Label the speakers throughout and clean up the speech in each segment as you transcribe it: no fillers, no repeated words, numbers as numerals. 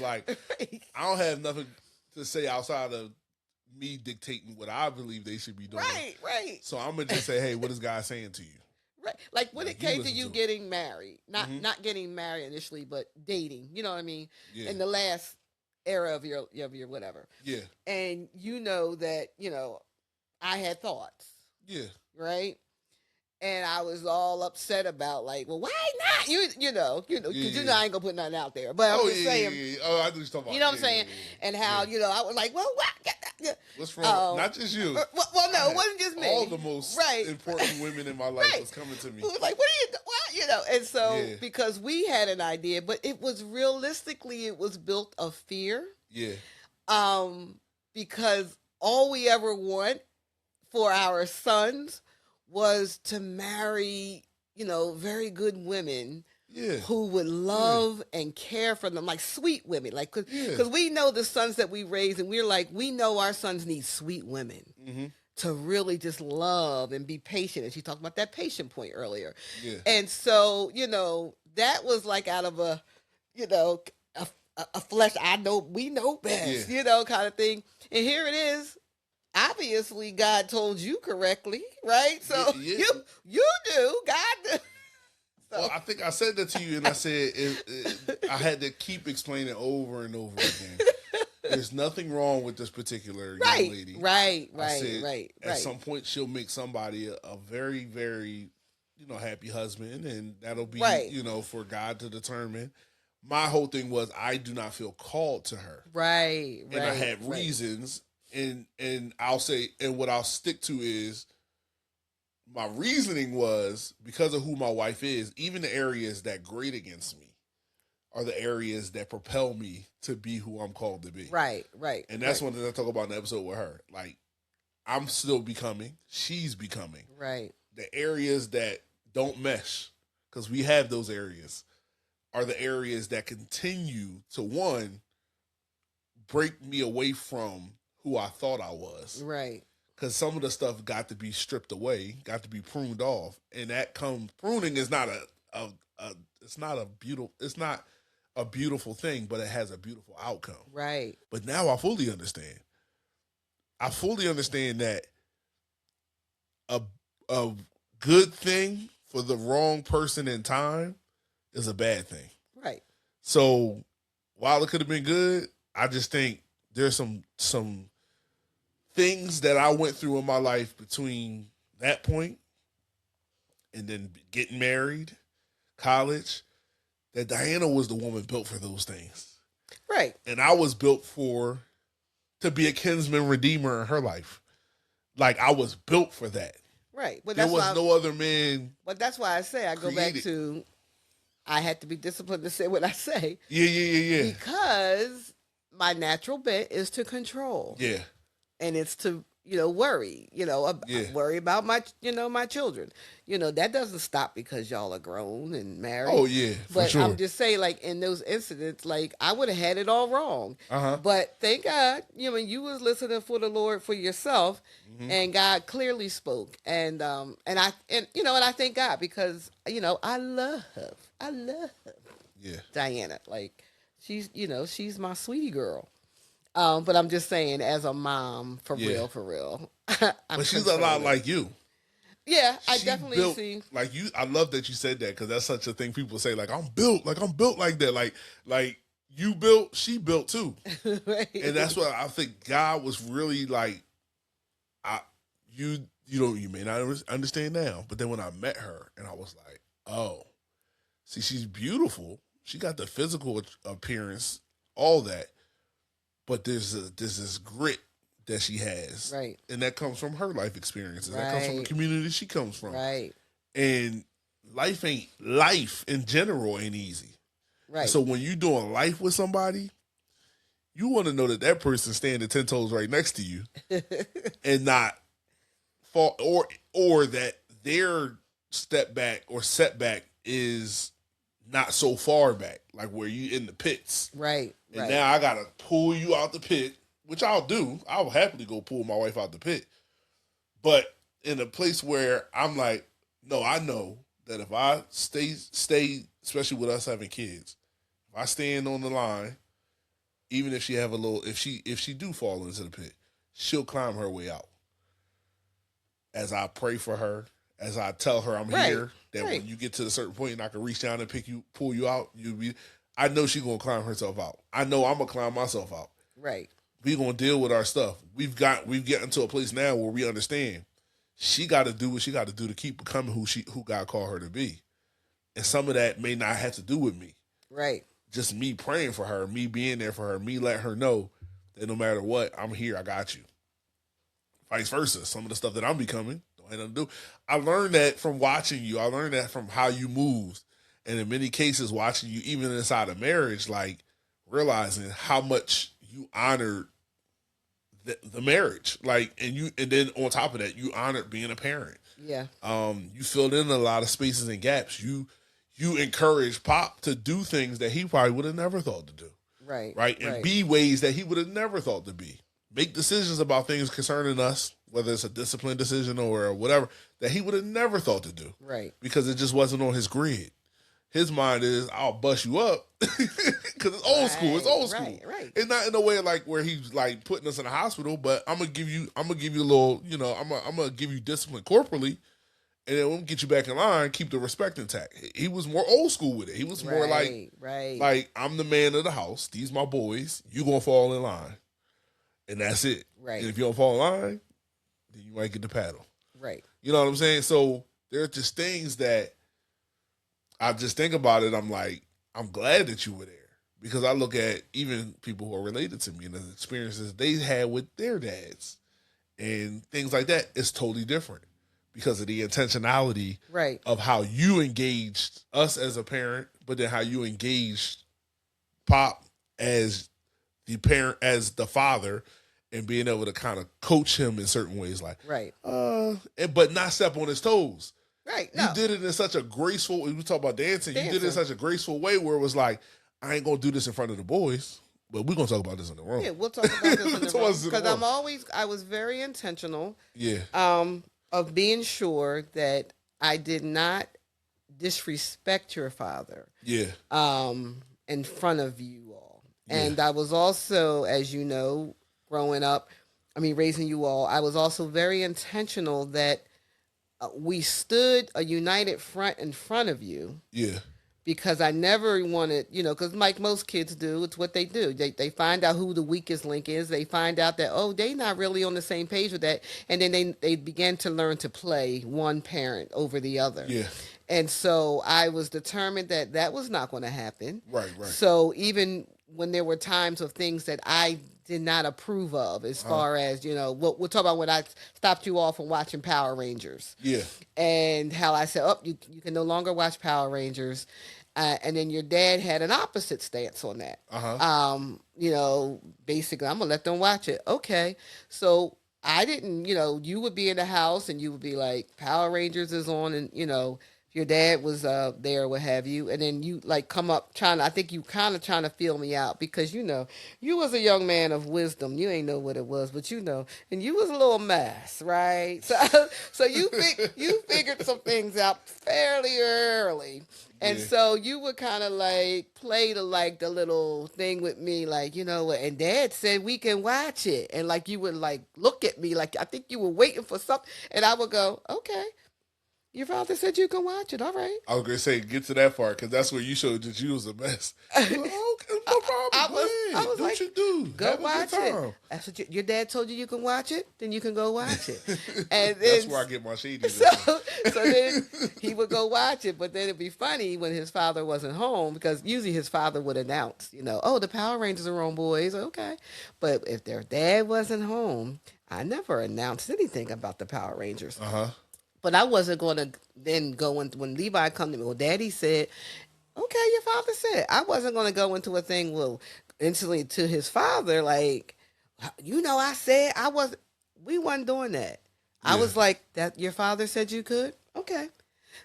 Speaker 1: Like, I don't have nothing to say outside of me dictating what I believe they should be doing.
Speaker 2: Right.
Speaker 1: So I'm gonna just say, hey, what is God saying to you?
Speaker 2: Right. Like when it came to you
Speaker 1: listen to
Speaker 2: getting married, not getting married initially, but dating. You know what I mean?
Speaker 1: Yeah.
Speaker 2: In the last era of your whatever.
Speaker 1: Yeah.
Speaker 2: And you know that, I had thoughts.
Speaker 1: Yeah.
Speaker 2: Right? And I was all upset about like, well, why not? Because I ain't gonna put nothing out there. But I'm just saying.
Speaker 1: Yeah. Oh, I know what you're talking about.
Speaker 2: You know what I'm saying? And how I was like, well, what?
Speaker 1: What's wrong? Not just you.
Speaker 2: Well, no, it wasn't just me.
Speaker 1: All the most important women in my life was coming to me.
Speaker 2: It was like, what are you doing? And so because we had an idea, but it was realistically, it was built of fear.
Speaker 1: Yeah.
Speaker 2: Because all we ever want for our sons was to marry, very good women who would love and care for them, like sweet women. Like, because we know the sons that we raise, and we're like, we know our sons need sweet women to really just love and be patient. And she talked about that patient point earlier. Yeah. And so, that was like out of a flesh, we know best, kind of thing. And here it is. Obviously, God told you correctly, right? So you do, God. So.
Speaker 1: Well, I think I said that to you, and I said I had to keep explaining over and over again. There's nothing wrong with this particular young lady.
Speaker 2: Right.
Speaker 1: At some point, she'll make somebody a very, very, happy husband, and that'll be, for God to determine. My whole thing was I do not feel called to her.
Speaker 2: Right.
Speaker 1: And I had reasons. And I'll say, and what I'll stick to is my reasoning was because of who my wife is, even the areas that grate against me are the areas that propel me to be who I'm called to be. Right. And that's one thing I talk about in the episode with her. Like, I'm still becoming, she's becoming. Right. The areas that don't mesh, because we have those areas, are the areas that continue to, one, break me away from who I thought I was. Right. Because some of the stuff got to be stripped away, got to be pruned off. And pruning is not it's not a beautiful thing, but it has a beautiful outcome. Right. But now I fully understand. I fully understand that a good thing for the wrong person in time is a bad thing. Right. So while it could have been good, I just think there's some things that I went through in my life between that point and then getting married, college, that Diana was the woman built for those things. Right. And I was built to be a kinsman redeemer in her life. Like, I was built for that. Right. But there was no other man. But that's why I say I go back to I had to be disciplined to say what I say. Yeah. Because my natural bent is to control. Yeah. And it's to, worry, worry about my children. That doesn't stop because y'all are grown and married. Oh, yeah, but sure. I'm just saying, like, in those incidents, like, I would have had it all wrong. But thank God, you was listening for the Lord for yourself, and God clearly spoke. And I thank God because, I love Diana. Like, she's my sweetie girl. But I'm just saying, as a mom, for real. But she's a lot like you. Yeah, I definitely see. Like you, I love that you said that because that's such a thing people say. Like, I'm built like that. Like you built, she built too. Right. And that's what I think God was really like. You may not understand now, but then when I met her and I was like, oh, see, she's beautiful. She got the physical appearance, all that. But there's this grit that she has. Right. And that comes from her life experiences. Right. That comes from the community she comes from. Right. And life in general ain't easy. Right. And so when you're doing life with somebody, you want to know that person's standing 10 toes right next to you and not fall or that their step back or setback is not so far back, like where you in the pits. Right. And now I got to pull you out the pit, which I'll do. I'll happily go pull my wife out the pit. But in a place where I'm like, no, I know that if I stay, especially with us having kids, if I stand on the line
Speaker 3: even if she have a little, if she do fall into the pit, she'll climb her way out. As I pray for her, as I tell her I'm here, that when you get to a certain point and I can reach down and pull you out, I know she's gonna climb herself out. I know I'm gonna climb myself out.
Speaker 2: Right.
Speaker 3: We gonna deal with our stuff. We've gotten to a place now where we understand she got to do what she got to do to keep becoming who God called her to be, and some of that may not have to do with me.
Speaker 2: Right.
Speaker 3: Just me praying for her, me being there for her, me letting her know that no matter what, I'm here. I got you. Vice versa. Some of the stuff that I'm becoming don't have nothing to do. I learned that from watching you. I learned that from how you moved, and in many cases, watching you even inside of marriage, like realizing how much you honored the marriage, like, and then on top of that, you honored being a parent.
Speaker 2: Yeah.
Speaker 3: You filled in a lot of spaces and gaps. You encouraged Pop to do things that he probably would have never thought to do.
Speaker 2: Right.
Speaker 3: Right. And be ways that he would have never thought to be. Make decisions about things concerning us, whether it's a discipline decision or whatever, that he would have never thought to do.
Speaker 2: Right.
Speaker 3: Because it just wasn't on his grid. His mind is, I'll bust you up because it's old school. It's old school.
Speaker 2: Right.
Speaker 3: It's not in a way like where he's like putting us in a hospital, but I'm gonna give you a little, I'm gonna give you discipline corporally, and then we'll get you back in line. Keep the respect intact. He was more old school with it. He was more like I'm the man of the house. These my boys. You gonna fall in line, and that's it.
Speaker 2: Right.
Speaker 3: And if you don't fall in line, then you might get the paddle.
Speaker 2: Right.
Speaker 3: You know what I'm saying? So there are just things that I just think about it. I'm like, I'm glad that you were there, because I look at even people who are related to me and the experiences they had with their dads and things like that. It's totally different because of the intentionality of how you engaged us as a parent, but then how you engaged Pop as the parent, as the father, and being able to kind of coach him in certain ways, like but not step on his toes.
Speaker 2: Right.
Speaker 3: No. You did it in such a graceful, we talk about dancing, you did it in such a graceful way where it was like, I ain't going to do this in front of the boys, but we're going to talk about this in the room.
Speaker 2: Yeah, we'll talk about this in the room. Because I was very intentional of being sure that I did not disrespect your father in front of you all. Yeah. And I was also, as you know, raising you all, I was also very intentional that we stood a united front in front of you.
Speaker 3: Yeah.
Speaker 2: Because I never wanted, because like most kids do, it's what they do. They find out who the weakest link is. They find out that, they're not really on the same page with that. And then they begin to learn to play one parent over the other.
Speaker 3: Yeah.
Speaker 2: And so I was determined that was not going to happen.
Speaker 3: Right.
Speaker 2: So even when there were times of things that I did not approve of, as far as, we'll talk about when I stopped you all from watching Power Rangers.
Speaker 3: Yeah.
Speaker 2: And how I said, you can no longer watch Power Rangers. And then your dad had an opposite stance on that. Basically, I'm going to let them watch it. Okay. So I didn't, you would be in the house and you would be like, Power Rangers is on, and, your dad was there, what have you, and then you like come up I think you kind of trying to feel me out, because you was a young man of wisdom. You ain't know what it was, but and you was a little mess, right? So you figured some things out fairly early, and so you would kind of like play the little thing with me, like, and Dad said we can watch it, and like you would like look at me like I think you were waiting for something, and I would go, okay. Your father said you can watch it. All right.
Speaker 3: I was going to say, get to that part, because that's where you showed that you was a mess. Like, okay, no problem. I was like, you do.
Speaker 2: Go watch it. That's what your dad told you can watch it, then you can go watch it. And
Speaker 3: that's where I get my shady.
Speaker 2: So then he would go watch it, but then it'd be funny when his father wasn't home, because usually his father would announce, the Power Rangers are on, boys. Okay. But if their dad wasn't home, I never announced anything about the Power Rangers. But I wasn't going to then go in when Levi come to me. Well, Daddy said, okay, your father said. I wasn't going to go into a thing, instantly to his father, like, I said we wasn't doing that. Yeah. I was like, that your father said you could? Okay.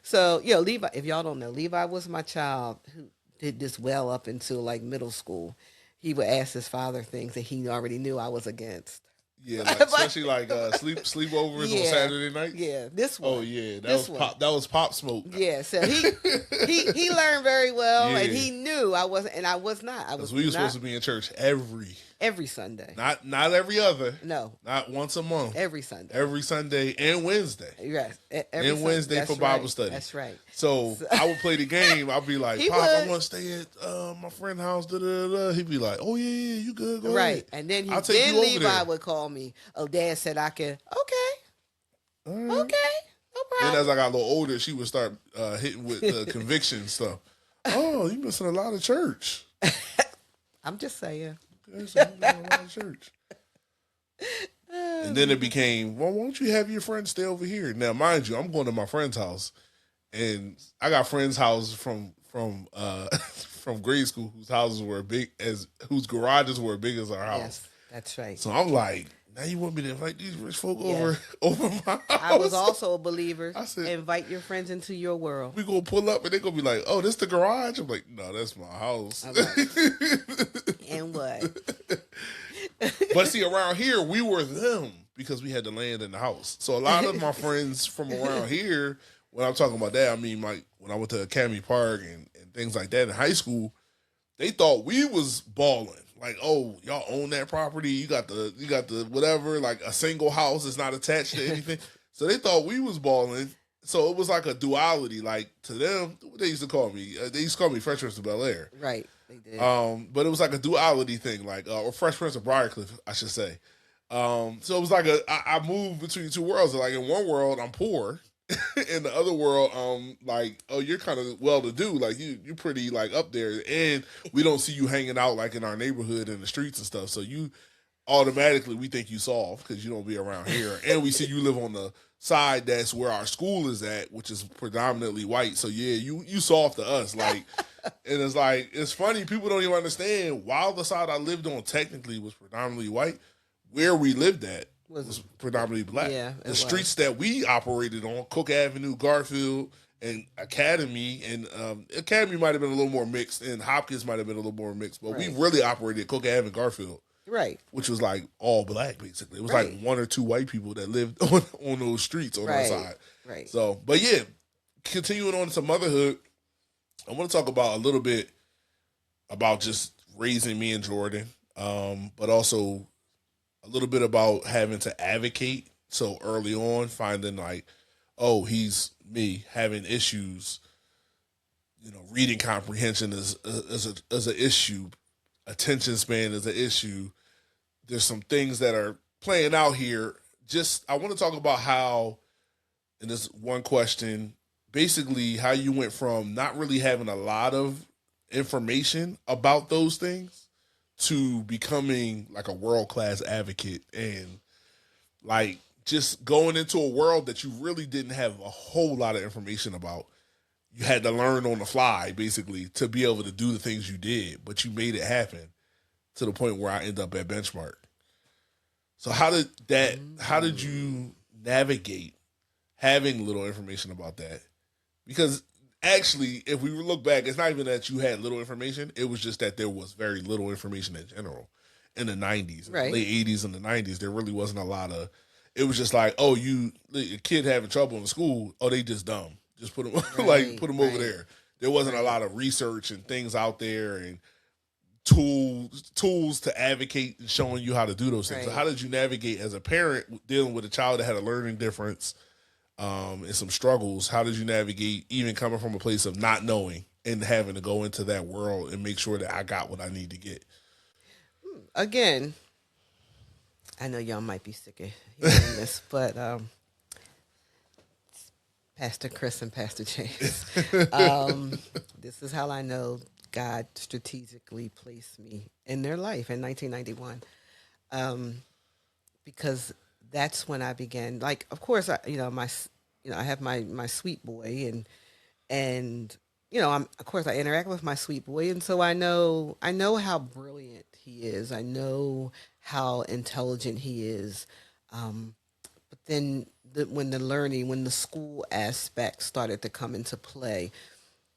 Speaker 2: So, Levi, if y'all don't know, Levi was my child who did this well up until like middle school. He would ask his father things that he already knew I was against.
Speaker 3: Yeah, like, especially like sleepovers on Saturday nights.
Speaker 2: Yeah, this one.
Speaker 3: Oh yeah, that was Pop Smoke.
Speaker 2: Yeah, so he learned very well, and he knew I wasn't, and I was not.
Speaker 3: Because we were supposed to be in church
Speaker 2: every Sunday.
Speaker 3: Not every other.
Speaker 2: No,
Speaker 3: not once a month.
Speaker 2: Every Sunday.
Speaker 3: Every Sunday and Wednesday.
Speaker 2: Yes,
Speaker 3: Wednesday for Bible study.
Speaker 2: That's right.
Speaker 3: So I would play the game. I'd be like, Pop, I want to stay at my friend's house. Da, da, da. He'd be like, oh yeah, you good? Go ahead.
Speaker 2: And then Levi would call me. Oh, Dad said I could. Okay. Okay. No problem.
Speaker 3: Then as I got a little older, she would start hitting with the conviction stuff. Oh, you missing a lot of church.
Speaker 2: I'm just saying.
Speaker 3: Okay, so you missing a lot of church. And then it became, well, why don't you have your friends stay over here? Now, mind you, I'm going to my friend's house, and I got friends' houses from grade school whose garages were big as our house. Yes,
Speaker 2: that's right.
Speaker 3: So I'm like, now you want me to invite these rich folk over my house?
Speaker 2: I was also a believer. I said, invite your friends into your world.
Speaker 3: We gonna pull up and they gonna be like, oh, this the garage? I'm like, no, that's my house.
Speaker 2: And what?
Speaker 3: But see, around here, we were them because we had the land in the house. So a lot of my friends from around here, when I'm talking about that, I mean, like when I went to Academy Park and things like that in high school, they thought we was balling. Like, oh, y'all own that property. You got the whatever, like a single house is not attached to anything. So they thought we was balling. So it was like a duality. Like to them, what they used to call me, Fresh Prince of Bel-Air.
Speaker 2: Right. They did.
Speaker 3: But it was like a duality thing, like or Fresh Prince of Briarcliff, I should say. So it was like I moved between two worlds. Like in one world, I'm poor. In the other world, like, oh, you're kind of well-to-do, like you're pretty like up there, and we don't see you hanging out like in our neighborhood in the streets and stuff. So you automatically we think you soft because you don't be around here, and we see you live on the side that's where our school is at, which is predominantly white. So yeah, you soft to us, like, and it's like it's funny people don't even understand. While the side I lived on technically was predominantly white, where we lived at was predominantly black.
Speaker 2: Yeah,
Speaker 3: the streets that we operated on, Cook Avenue, Garfield, and Academy, and Academy might have been a little more mixed, and Hopkins might have been a little more mixed, but we really operated Cook Avenue, Garfield,
Speaker 2: right,
Speaker 3: which was like all black basically. It was like one or two white people that lived on those streets on that side.
Speaker 2: Right.
Speaker 3: So, but yeah, continuing on to motherhood, I want to talk about a little bit about just raising me and Jordan, but also a little bit about having to advocate so early on, finding like, oh, he's me having issues. Reading comprehension is an issue. Attention span is an issue. There's some things that are playing out here. I want to talk about how, in this one question, basically how you went from not really having a lot of information about those things to becoming like a world-class advocate and like just going into a world that you really didn't have a whole lot of information about. You had to learn on the fly basically to be able to do the things you did, but you made it happen to the point where I end up at Benchmark. So how did you navigate having little information about that? Because actually, if we look back, it's not even that you had little information. It was just that there was very little information in general in the 90s, late 80s and the 90s. There really wasn't a lot of, it was just like, oh, a kid having trouble in school. Oh, they just dumb. Just put them, put them over there. There wasn't a lot of research and things out there and tools to advocate and showing you how to do those things. So how did you navigate as a parent dealing with a child that had a learning difference, and some struggles? How did you navigate even coming from a place of not knowing and having to go into that world and make sure that I got what I need to get?
Speaker 2: Again, I know y'all might be sick of hearing this, but Pastor Chris and Pastor James, this is how I know God strategically placed me in their life in 1991, because that's when I began. Like, of course, I have my sweet boy, and of course I interact with my sweet boy, and so I know how brilliant he is. I know how intelligent he is. But then when the school aspect started to come into play,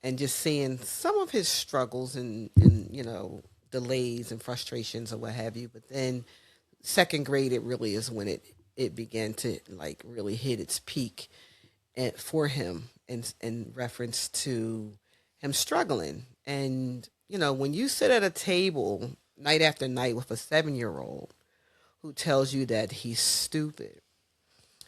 Speaker 2: and just seeing some of his struggles and delays and frustrations or what have you, but then second grade, it really is when it began to like really hit its peak for him in reference to him struggling. And, you know, when you sit at a table night after night with a 7-year-old who tells you that he's stupid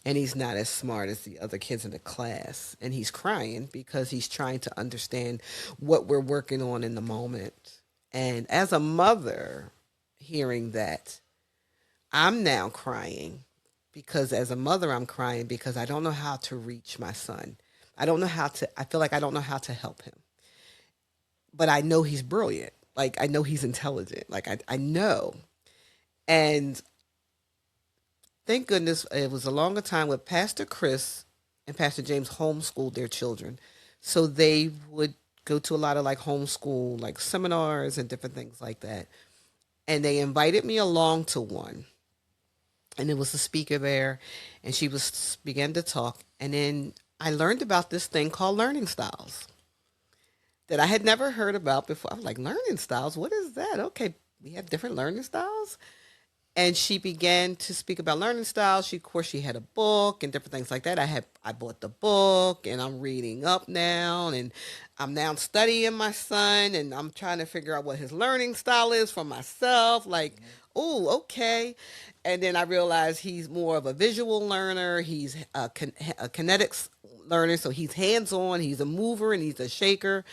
Speaker 2: and he's not as smart as the other kids in the class, and he's crying because he's trying to understand what we're working on in the moment. And as a mother, hearing that, I'm now crying because as a mother, I'm crying because I don't know how to reach my son. I feel like I don't know how to help him. But I know he's brilliant. Like, I know he's intelligent. Like, I know. And thank goodness it was a longer time with Pastor Chris and Pastor James homeschooled their children. So they would go to a lot of like homeschool, like seminars and different things like that. And they invited me along to one. And there was a speaker there, and she began to talk. And then I learned about this thing called learning styles that I had never heard about before. I was like, learning styles? What is that? Okay, we have different learning styles. And she began to speak about learning styles. She had a book and different things like that. I bought the book, and I'm reading up now, and I'm now studying my son, and I'm trying to figure out what his learning style is for myself. Like, oh, okay. And then I realized he's more of a visual learner. He's a kinetics learner, so he's hands-on. He's a mover, and he's a shaker.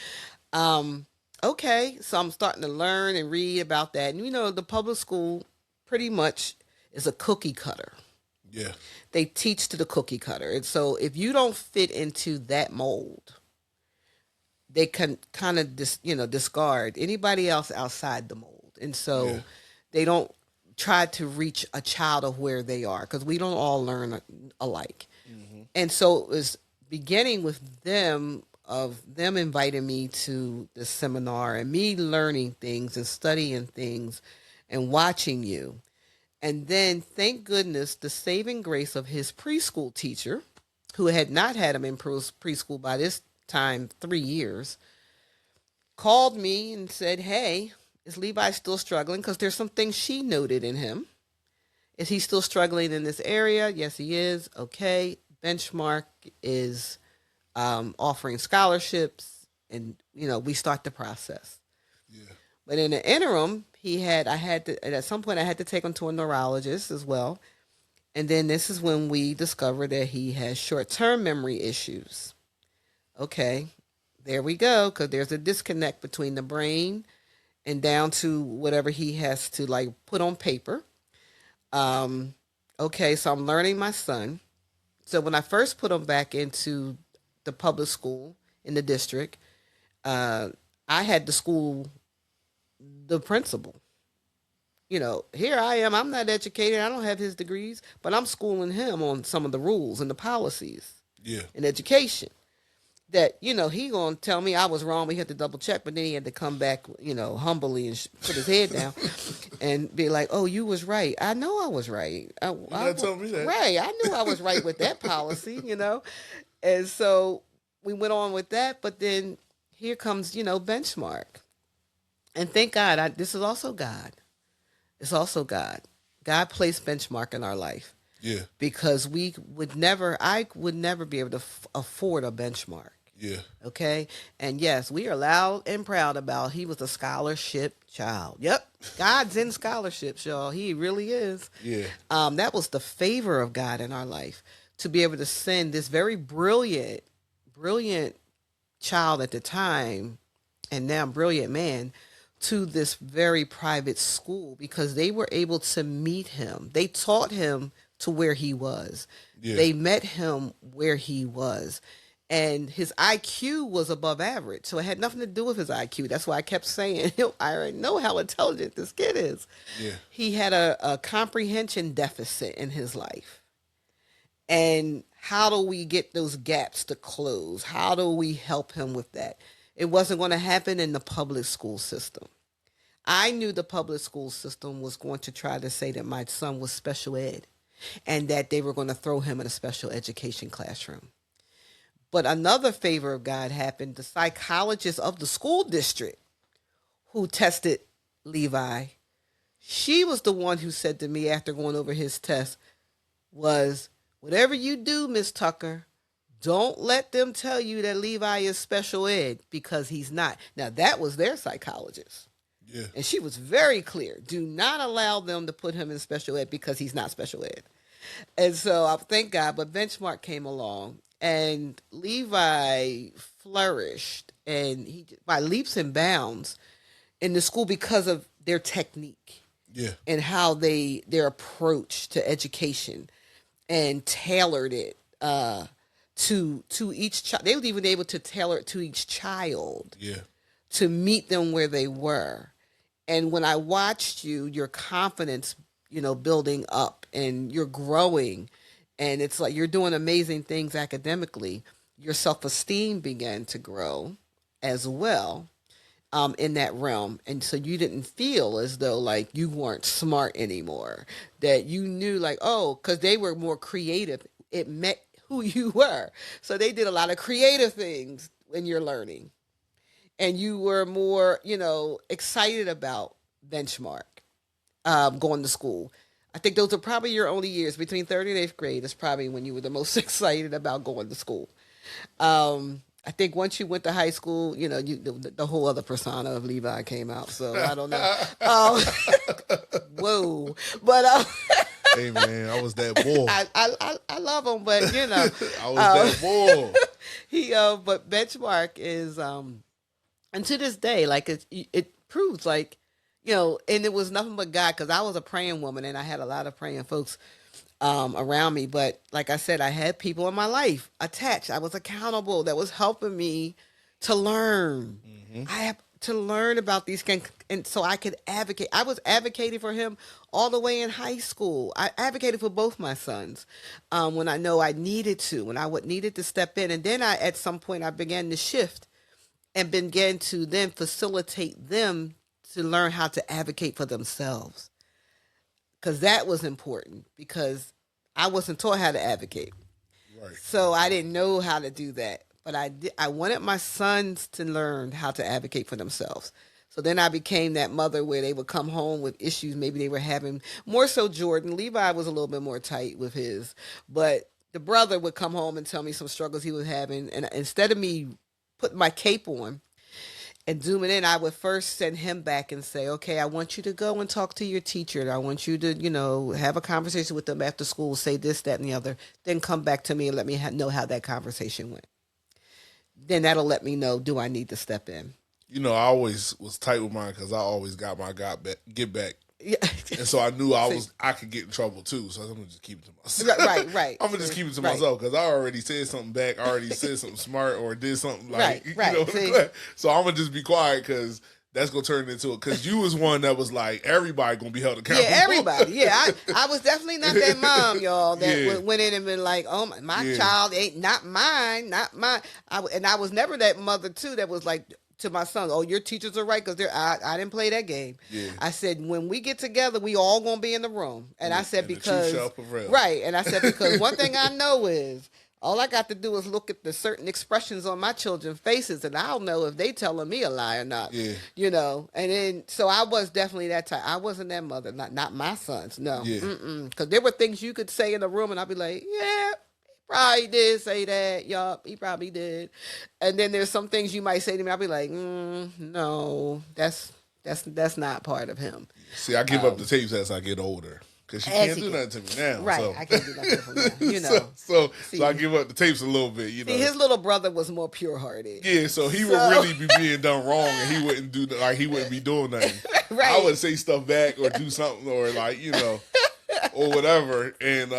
Speaker 2: Okay, so I'm starting to learn and read about that. And, you know, the public school pretty much is a cookie cutter.
Speaker 3: Yeah.
Speaker 2: They teach to the cookie cutter. And so if you don't fit into that mold, they can kind of discard anybody else outside the mold. And so they don't try to reach a child of where they are, because we don't all learn alike. Mm-hmm. And so it was beginning with them inviting me to the seminar and me learning things and studying things and watching you. And then, thank goodness, the saving grace of his preschool teacher, who had not had him in preschool by this time 3 years, called me and said, hey, is Levi still struggling? Because there's some things she noted in him. Is he still struggling in this area? Yes, he is. Okay. Benchmark is offering scholarships, and, you know, we start the process. Yeah. But in the interim, at some point I had to take him to a neurologist as well. And then this is when we discovered that he has short-term memory issues. Okay, there we go, because there's a disconnect between the brain and down to whatever he has to like put on paper. Okay, so I'm learning my son. So when I first put him back into the public school in the district, I had to school the principal. You know, here I am. I'm not educated. I don't have his degrees, but I'm schooling him on some of the rules and the policies in education. That, you know, he gonna tell me I was wrong. We had to double check, but then he had to come back, you know, humbly and put his head down and be like, "Oh, you was right. I know I was right. I
Speaker 3: told me that.
Speaker 2: Right. I knew I was right with that policy, you know." And so we went on with that, but then here comes, you know, benchmark. And thank God, this is also God. It's also God. God placed benchmark in our life.
Speaker 3: Yeah.
Speaker 2: Because I would never be able to afford a benchmark.
Speaker 3: Yeah.
Speaker 2: Okay. And yes, we are loud and proud about he was a scholarship child. Yep. God's in scholarships, y'all. He really is.
Speaker 3: Yeah.
Speaker 2: That was the favor of God in our life, to be able to send this very brilliant child at the time, and now brilliant man, to this very private school, because they were able to meet him. They taught him to where he was. Yeah. They met him where he was. And his IQ was above average. So it had nothing to do with his IQ. That's why I kept saying, I already know how intelligent this kid is. Yeah. He had a comprehension deficit in his life. And how do we get those gaps to close? How do we help him with that? It wasn't going to happen in the public school system. I knew the public school system was going to try to say that my son was special ed and that they were going to throw him in a special education classroom. But another favor of God happened. The psychologist of the school district who tested Levi she was the one who said to me after going over his test was, whatever you do, Miss Tucker, don't let them tell you that Levi is special ed, because he's not. Now, that was their psychologist. Yeah. And she was very clear. Do not allow them to put him in special ed because he's not special ed. And so I thank God, but Benchmark came along and Levi flourished, and he by leaps and bounds in the school because of their technique. Yeah. And how their approach to education and tailored it to each child. They were even able to tailor it to each child. Yeah. To meet them where they were. And when I watched you, your confidence, building up, and you're growing, and it's like you're doing amazing things academically, your self-esteem began to grow as well. In that realm. And so you didn't feel as though like you weren't smart anymore, that you knew like, oh, because they were more creative. It met who you were. So they did a lot of creative things when you're learning. And you were more, excited about Benchmark, going to school. I think those are probably your only years. Between 3rd and 8th grade is probably when you were the most excited about going to school. I think once you went to high school, the whole other persona of Levi came out. So I don't know. Whoa. But
Speaker 3: hey man, I was that boy.
Speaker 2: I love him, but I
Speaker 3: was that boy.
Speaker 2: But Benchmark is and to this day, like it proves like, and it was nothing but God, because I was a praying woman and I had a lot of praying folks around me. But like I said, I had people in my life attached. I was accountable, that was helping me to learn. Mm-hmm. I have to learn about these things, and so I could advocate. I was advocating for him all the way in high school. I advocated for both my sons when I know I needed to, when I needed to step in. And then at some point I began to shift and began to then facilitate them to learn how to advocate for themselves. Because that was important, because I wasn't taught how to advocate. Right. So I didn't know how to do that. But I wanted my sons to learn how to advocate for themselves. So then I became that mother where they would come home with issues maybe they were having. More so Jordan. Levi was a little bit more tight with his. But the brother would come home and tell me some struggles he was having. And instead of me putting my cape on and zooming in, I would first send him back and say, okay, I want you to go and talk to your teacher. I want you to, have a conversation with them after school, say this, that, and the other. Then come back to me and let me know how that conversation went. Then that'll let me know, do I need to step in?
Speaker 3: I always was tight with mine because I always got my get back. Yeah. And so I knew I could get in trouble too. So I'm going to just keep it to myself.
Speaker 2: Right.
Speaker 3: I'm going to just keep it to myself because I already said something back. I already said something smart or did something like, so I'm going to just be quiet because that's going to turn into it. Because you was one that was like, everybody going to be held accountable.
Speaker 2: Yeah, everybody. Yeah, I was definitely not that mom, y'all, that went in and been like, oh, my child ain't not mine. And I was never that mother too that was like, to my son, oh, your teachers are right, because I didn't play that game. Yeah. I said, when we get together, we all gonna be in the room. And I said, because right. And I said, because one thing I know is all I got to do is look at the certain expressions on my children's faces, and I'll know if they telling me a lie or not. Yeah. And then so I was definitely that type. I wasn't that mother, not my sons. No. Yeah. Because there were things you could say in the room, and I'd be like, yeah. Probably did say that. Yup, he probably did. And then there's some things you might say to me. I'll be like, no, that's not part of him.
Speaker 3: See, I give up the tapes as I get older because she can't do nothing to me now.
Speaker 2: Right, so. I can't do nothing to him now.
Speaker 3: So I give up the tapes a little bit.
Speaker 2: See, his little brother was more pure-hearted.
Speaker 3: Yeah, so he would really be being done wrong, and he wouldn't be doing nothing. Right. I would say stuff back or do something or or whatever, and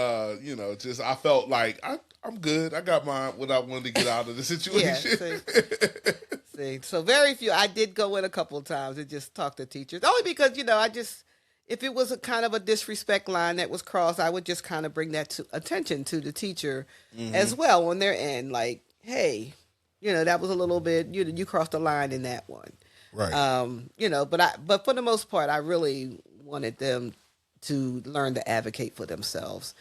Speaker 3: just I felt like I'm good. I got what I wanted to get out of the situation.
Speaker 2: Yeah, see. So very few. I did go in a couple of times and just talk to teachers, only because if it was a kind of a disrespect line that was crossed, I would just kind of bring that to attention to the teacher as well on their end, like, hey, that was a little bit, you crossed the line in that one, right? But for the most part, I really wanted them to learn to advocate for themselves.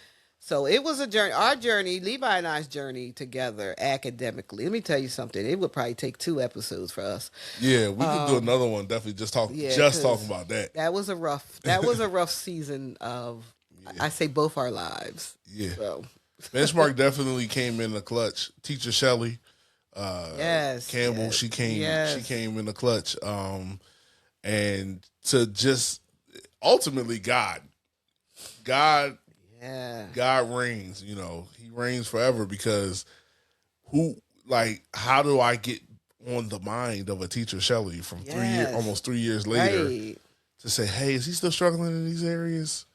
Speaker 2: So it was a journey. Our journey, Levi and I's journey together academically. Let me tell you something. It would probably take 2 episodes for us.
Speaker 3: Yeah, we could do another one. Definitely just talking about that.
Speaker 2: That was a rough season of, I say, both our lives.
Speaker 3: Yeah.
Speaker 2: So.
Speaker 3: Benchmark definitely came in the clutch. Teacher Shelley, Campbell, she came in the clutch. And to just ultimately God reigns, you know, he reigns forever, because how do I get on the mind of a Teacher Shelley from almost 3 years later to say, hey, is he still struggling in these areas?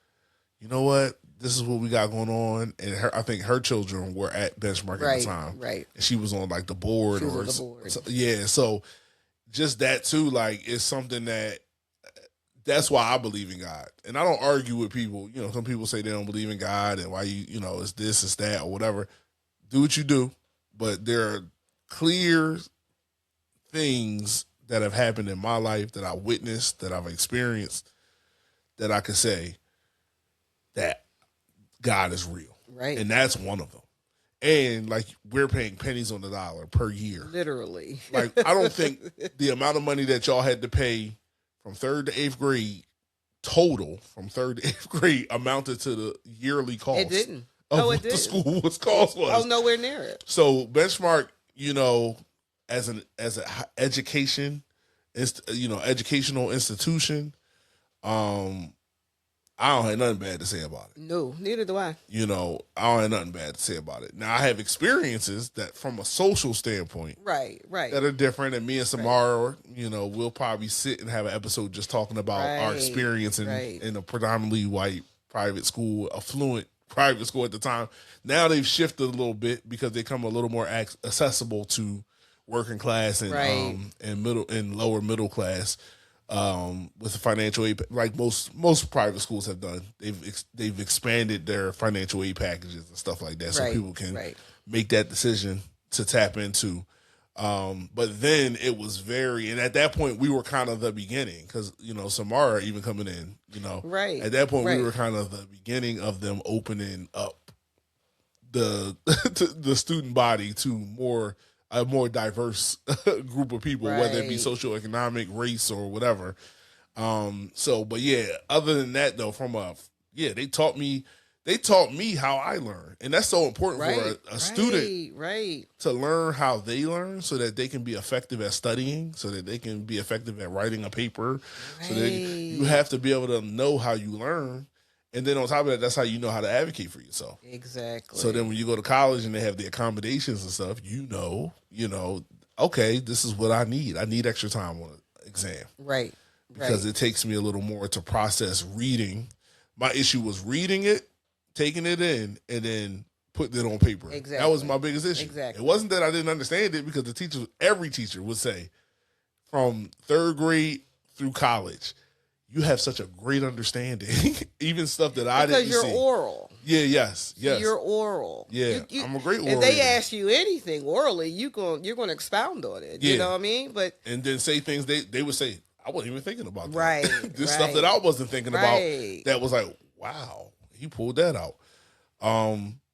Speaker 3: You know what? This is what we got going on. And I think her children were at Benchmark at the time.
Speaker 2: Right.
Speaker 3: And she was on like the board. So just that too, like, is something that's why I believe in God. And I don't argue with people. You know, some people say they don't believe in God and why it's this, it's that, or whatever. Do what you do. But there are clear things that have happened in my life that I witnessed, that I've experienced, that I could say that God is real.
Speaker 2: Right.
Speaker 3: And that's one of them. And like, we're paying pennies on the dollar per year.
Speaker 2: Literally.
Speaker 3: Like, I don't think the amount of money that y'all had to pay from 3rd to 8th grade total from 3rd to 8th grade amounted to the yearly cost.
Speaker 2: It didn't.
Speaker 3: What the school cost was.
Speaker 2: Oh, nowhere near it.
Speaker 3: So Benchmark, as an education, educational institution, I don't have nothing bad to say about it.
Speaker 2: No, neither do I.
Speaker 3: I don't have nothing bad to say about it. Now, I have experiences that, from a social standpoint,
Speaker 2: right,
Speaker 3: that are different. And me and Samara, we'll probably sit and have an episode just talking about our experience in a predominantly white private school, affluent private school at the time. Now they've shifted a little bit because they come a little more accessible to working class and and lower middle class. With the financial aid, like most private schools have done, they've expanded their financial aid packages and stuff like that, so people can make that decision to tap into. But then it was and at that point we were kind of the beginning, because Samara even coming in, at that point we were kind of the beginning of them opening up the the student body to a more diverse group of people, whether it be socioeconomic, race, or whatever. But yeah, other than that though, they taught me how I learn. And that's so important for a student to learn how they learn, so that they can be effective at studying, so that they can be effective at writing a paper. So that you have to be able to know how you learn. And then on top of that, that's how you know how to advocate for yourself.
Speaker 2: Exactly.
Speaker 3: So then when you go to college and they have the accommodations and stuff, okay, this is what I need. I need extra time on an exam.
Speaker 2: Right.
Speaker 3: Because it takes me a little more to process reading. My issue was reading it, taking it in, and then putting it on paper.
Speaker 2: Exactly.
Speaker 3: That was my biggest issue.
Speaker 2: Exactly.
Speaker 3: It wasn't that I didn't understand it, because every teacher would say, from 3rd grade through college, you have such a great understanding, even stuff that I didn't see.
Speaker 2: Because you're oral.
Speaker 3: Yeah, yes.
Speaker 2: You're oral.
Speaker 3: Yeah, I'm a great oral.
Speaker 2: If they ask you anything orally, you're going to expound on it. You know what I mean?
Speaker 3: And then say things they would say, I wasn't even thinking about that.
Speaker 2: Right.
Speaker 3: This stuff that I wasn't thinking about, that was like, wow, he pulled that out.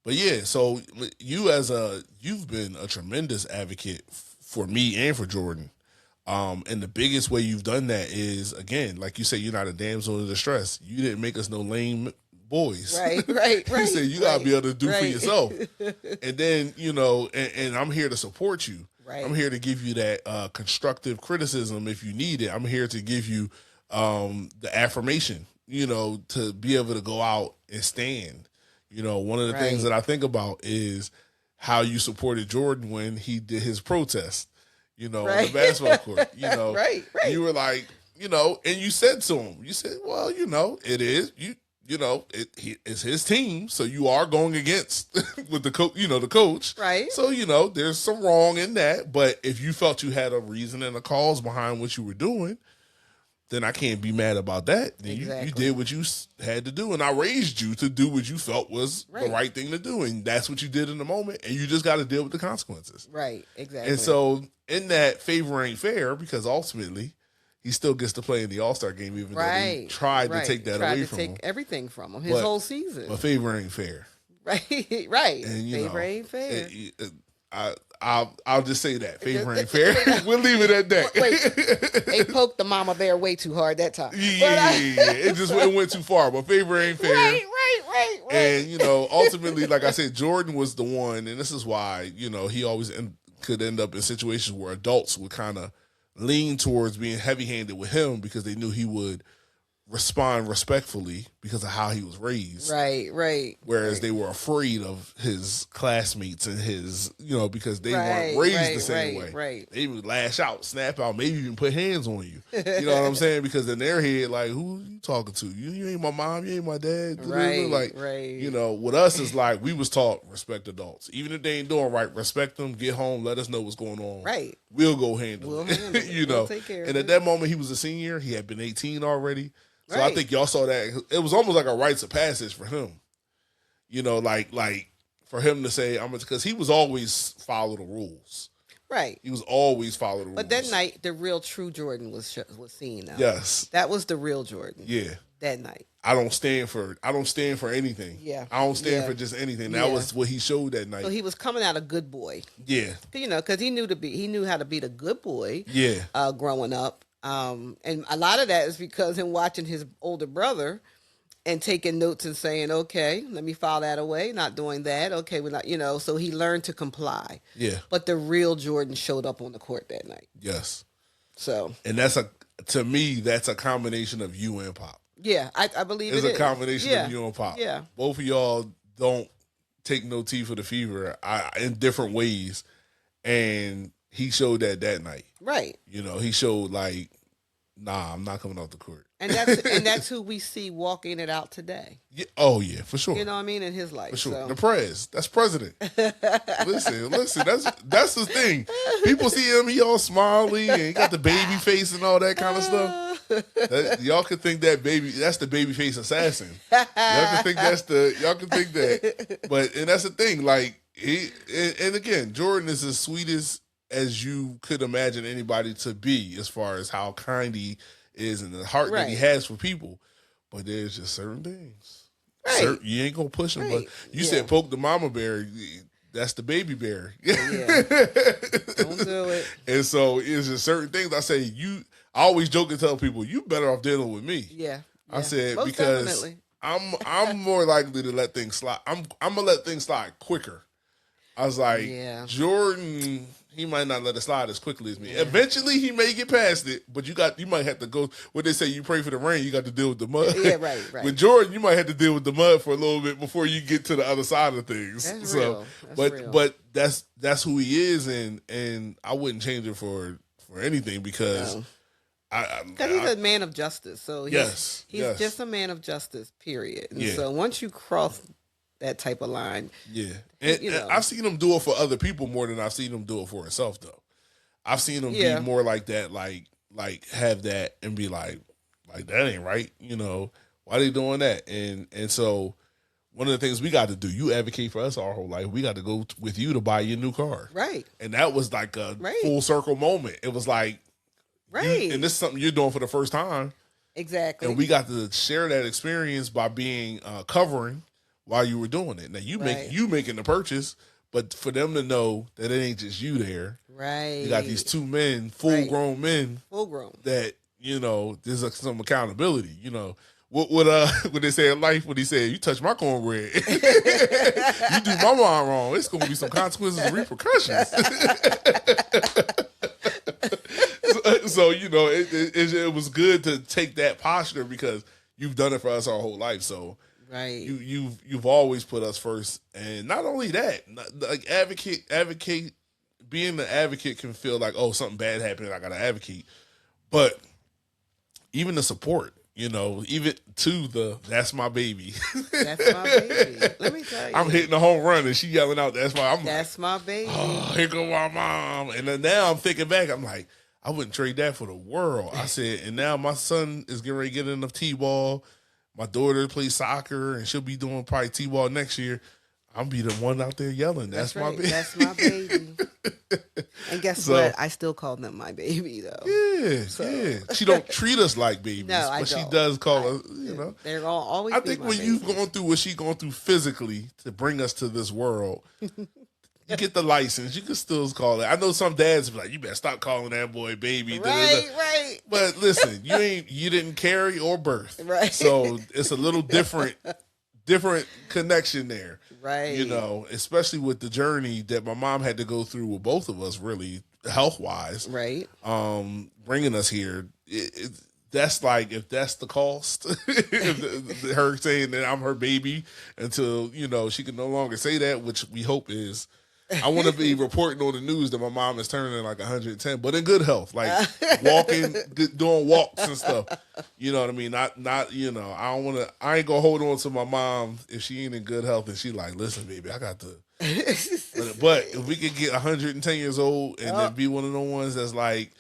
Speaker 3: But yeah, so you've been a tremendous advocate for me and for Jordan. And the biggest way you've done that is, again, like you say, you're not a damsel in distress. You didn't make us no lame boys.
Speaker 2: Right.
Speaker 3: You said you gotta be able to do for yourself. And then, and I'm here to support you.
Speaker 2: Right.
Speaker 3: I'm here to give you that constructive criticism if you need it. I'm here to give you the affirmation, to be able to go out and stand. One of the things that I think about is how you supported Jordan when he did his protest. On the basketball court,
Speaker 2: right.
Speaker 3: You were like, and you said to him, well, it is, it's his team. So you are going against with the coach, the coach.
Speaker 2: Right.
Speaker 3: So, there's some wrong in that. But if you felt you had a reason and a cause behind what you were doing, then I can't be mad about that. Then you did what you had to do. And I raised you to do what you felt was the right thing to do. And that's what you did in the moment. And you just got to deal with the consequences.
Speaker 2: Right. Exactly.
Speaker 3: And so in that, favor ain't fair, because ultimately he still gets to play in the All-Star game, even though they tried to take that away from him.
Speaker 2: Everything from him, his whole season.
Speaker 3: But favor ain't fair.
Speaker 2: Right, right.
Speaker 3: And
Speaker 2: favor ain't fair.
Speaker 3: I'll just say that favor ain't fair. We'll leave it at that.
Speaker 2: Wait, they poked the mama bear way too hard that time.
Speaker 3: Yeah. It went too far. But favor ain't fair.
Speaker 2: Right.
Speaker 3: And ultimately, like I said, Jordan was the one, and this is why he always could end up in situations where adults would kind of lean towards being heavy-handed with him because they knew he would respond respectfully because of how he was raised.
Speaker 2: Right.
Speaker 3: Whereas they were afraid of his classmates and his, because they weren't raised the same way.
Speaker 2: Right.
Speaker 3: They would lash out, snap out, maybe even put hands on you. You know what I'm saying? Because in their head, like, who you talking to? You ain't my mom, you ain't my dad.
Speaker 2: Right.
Speaker 3: With us, it's like we was taught respect adults. Even if they ain't doing right, respect them, get home, let us know what's going on.
Speaker 2: Right.
Speaker 3: We'll go handle it.
Speaker 2: We'll take care of
Speaker 3: and
Speaker 2: it.
Speaker 3: at that moment, he was a senior. He had been 18 already. So
Speaker 2: right.
Speaker 3: I think y'all saw that. It was almost like a rites of passage for him. Like for him to say, because he was always follow the rules.
Speaker 2: Right.
Speaker 3: He was always follow the rules.
Speaker 2: But that night, the real true Jordan was seen. Now.
Speaker 3: Yes.
Speaker 2: That was the real Jordan.
Speaker 3: Yeah.
Speaker 2: That night.
Speaker 3: I don't stand for anything.
Speaker 2: Yeah.
Speaker 3: I don't stand for just anything. That was what he showed that night.
Speaker 2: So he was coming out a good boy.
Speaker 3: Yeah.
Speaker 2: Because he knew how to be the good boy.
Speaker 3: Yeah.
Speaker 2: Growing up. And a lot of that is because him watching his older brother and taking notes and saying, okay, let me file that away. Not doing that. Okay, we're not, so he learned to comply.
Speaker 3: Yeah.
Speaker 2: But the real Jordan showed up on the court that night.
Speaker 3: Yes.
Speaker 2: So.
Speaker 3: And to me, that's a combination of you and Pop.
Speaker 2: Yeah, I believe it is.
Speaker 3: It's a combination of you and Pop.
Speaker 2: Yeah.
Speaker 3: Both of y'all don't take no tea for the fever in different ways. And he showed that night.
Speaker 2: Right.
Speaker 3: He showed like, nah, I'm not coming off the court.
Speaker 2: And that's who we see walking it out today.
Speaker 3: Yeah. Oh yeah, for sure.
Speaker 2: You know what I mean? In his life.
Speaker 3: For sure.
Speaker 2: So.
Speaker 3: That's president. listen, that's the thing. People see him, he all smiley and he got the baby face and all that kind of stuff. Y'all could think that's the baby face assassin. Y'all can think that. But that's the thing, like and again, Jordan is as sweet as you could imagine anybody to be as far as how kind he is and the heart that he has for people. But there's just certain things.
Speaker 2: Right.
Speaker 3: You ain't going to push him. But you said poke the mama bear. That's the baby bear.
Speaker 2: Yeah. Don't do it.
Speaker 3: And so it's just certain things I say, I always joke and tell people, you better off dealing with me.
Speaker 2: Yeah.
Speaker 3: I said,
Speaker 2: most
Speaker 3: because
Speaker 2: definitely.
Speaker 3: I'm more likely to let things slide. I'm going to let things slide quicker. I was like, Jordan, he might not let it slide as quickly as me. Yeah. Eventually, he may get past it, but you might have to go. What they say, you pray for the rain, you got to deal with the mud.
Speaker 2: Yeah, right.
Speaker 3: With Jordan, you might have to deal with the mud for a little bit before you get to the other side of things.
Speaker 2: That's real.
Speaker 3: But that's who he is, and I wouldn't change it for anything because.
Speaker 2: Because he's a man of justice, so he's just a man of justice. Period. And so once you cross that type of line,
Speaker 3: and I've seen him do it for other people more than I've seen him do it for himself. Though I've seen him be more like that, like have that and be like that ain't right. Why they doing that? And so one of the things we got to do, you advocate for us our whole life. We got to go with you to buy your new car,
Speaker 2: right? And
Speaker 3: that was like a full circle moment. It was like.
Speaker 2: Right.
Speaker 3: And this is something you're doing for the first time.
Speaker 2: Exactly.
Speaker 3: And we got to share that experience by being covering while you were doing it. Now you making the purchase, but for them to know that it ain't just you there.
Speaker 2: Right.
Speaker 3: You got these two men, full-grown men.
Speaker 2: Full-grown.
Speaker 3: That, there's some accountability, What they say in life when he said, you touch my cornbread. You do my mom wrong. It's going to be some consequences and repercussions. So it was good to take that posture because you've done it for us our whole life. So you've always put us first, and not only that, like advocate. Being the advocate can feel like, oh, something bad happened, I gotta advocate. But even the support, even to that's my baby.
Speaker 2: That's my baby. Let me tell you,
Speaker 3: I'm hitting a home run and she yelling out, that's
Speaker 2: my baby.
Speaker 3: Oh, here go my mom. And then now I'm thinking back, I'm like, I wouldn't trade that for the world. I said, and now my son is getting ready to get enough T-ball. My daughter plays soccer, and she'll be doing probably T-ball next year. I'll be the one out there yelling. That's right. My baby.
Speaker 2: That's my baby. And guess what? I still call them my baby, though.
Speaker 3: Yeah. She don't treat us like babies, but she does call us.
Speaker 2: They're always.
Speaker 3: I think when you've gone through what she's going through physically to bring us to this world, you get the license. You can still call it. I know some dads be like, "You better stop calling that boy baby."
Speaker 2: Right.
Speaker 3: But listen, you didn't carry or birth,
Speaker 2: right?
Speaker 3: So it's a little different connection there.
Speaker 2: Right.
Speaker 3: Especially with the journey that my mom had to go through with both of us, really health-wise.
Speaker 2: Right.
Speaker 3: Bringing us here, that's like, if that's the cost, her saying that I'm her baby until, she can no longer say that, which we hope is. I want to be reporting on the news that my mom is turning like 110, but in good health, like walking, doing walks and stuff. You know what I mean? Not. I don't want to. I ain't gonna hold on to my mom if she ain't in good health and she like, listen, baby, I got to. But if we could get 110 years old and then be one of the ones that's like,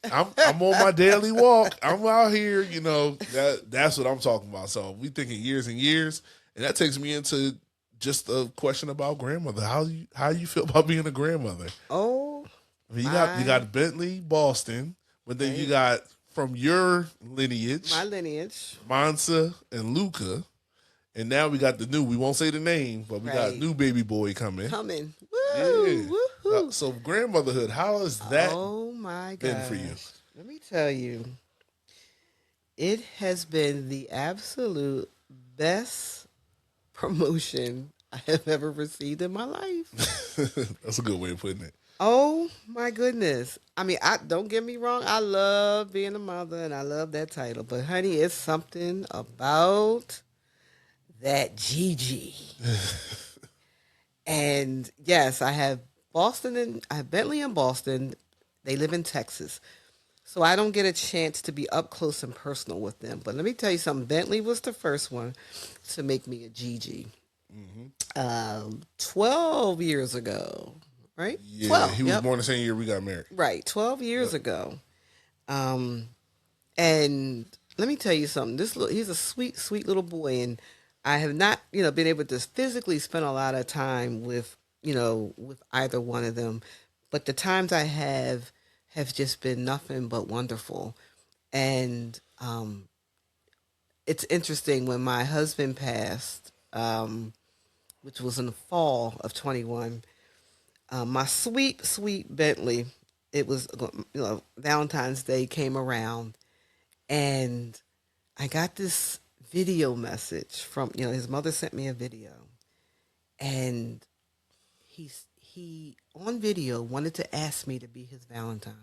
Speaker 3: I'm on my daily walk. I'm out here. That's what I'm talking about. So we thinking years and years, and that takes me into just a question about grandmother. How you feel about being a grandmother?
Speaker 2: Oh,
Speaker 3: you got Bentley, Boston, but then you got from your lineage,
Speaker 2: my lineage,
Speaker 3: Mansa and Luca, and now we got the new. We won't say the name, but we got a new baby boy coming.
Speaker 2: Woo!
Speaker 3: Yeah. So grandmotherhood, how has that?
Speaker 2: Oh my God!
Speaker 3: Been for you?
Speaker 2: Let me tell you, it has been the absolute best promotion I have ever received in my life.
Speaker 3: That's a good way of putting it.
Speaker 2: Oh my goodness. I mean, don't get me wrong. I love being a mother and I love that title, but honey, it's something about that Gigi. And yes, I have Bentley in Boston. They live in Texas. So I don't get a chance to be up close and personal with them. But let me tell you something. Bentley was the first one to make me a Gigi. 12 years ago, right?
Speaker 3: Yeah,
Speaker 2: 12,
Speaker 3: he was born the same year we got married.
Speaker 2: Right, 12 years ago. And let me tell you something. He's a sweet, sweet little boy. And I have not, been able to physically spend a lot of time with either one of them. But the times I have just been nothing but wonderful. And it's interesting, when my husband passed, which was in the fall of 21, my sweet, sweet Bentley, it was, Valentine's Day came around, and I got this video message from, his mother sent me a video, and he on video wanted to ask me to be his Valentine.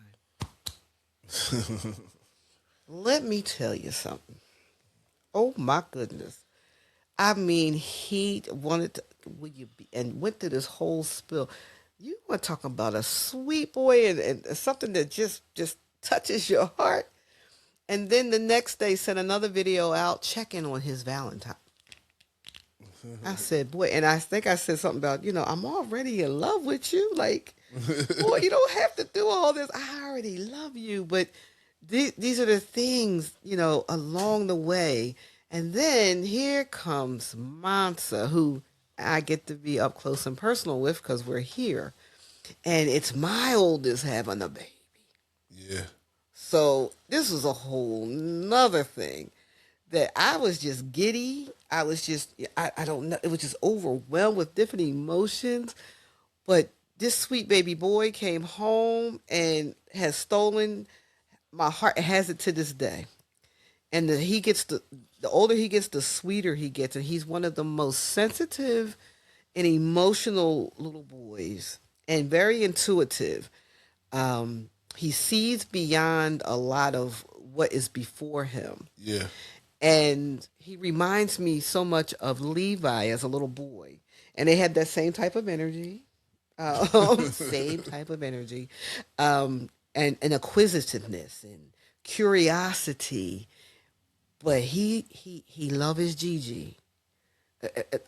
Speaker 2: Let me tell you something. Oh my goodness. I mean, he wanted to, will you be, and went through this whole spill. You want to talk about a sweet boy and something that just touches your heart. And then the next day sent another video out checking on his Valentine. I said, boy, and I think I said something about, I'm already in love with you. Like, boy, you don't have to do all this. I already love you. But these are the things, along the way. And then here comes Mansa, who I get to be up close and personal with because we're here. And it's my oldest having a baby.
Speaker 3: Yeah.
Speaker 2: So this was a whole nother thing that I was just giddy. I was just, I don't know. It was just overwhelmed with different emotions. But this sweet baby boy came home and has stolen my heart. It has it to this day. And the older he gets, the sweeter he gets. And he's one of the most sensitive and emotional little boys, and very intuitive. He sees beyond a lot of what is before him.
Speaker 3: Yeah.
Speaker 2: And he reminds me so much of Levi as a little boy. And they had that same type of energy. Same type of energy. And acquisitiveness and curiosity. But he loves his Gigi.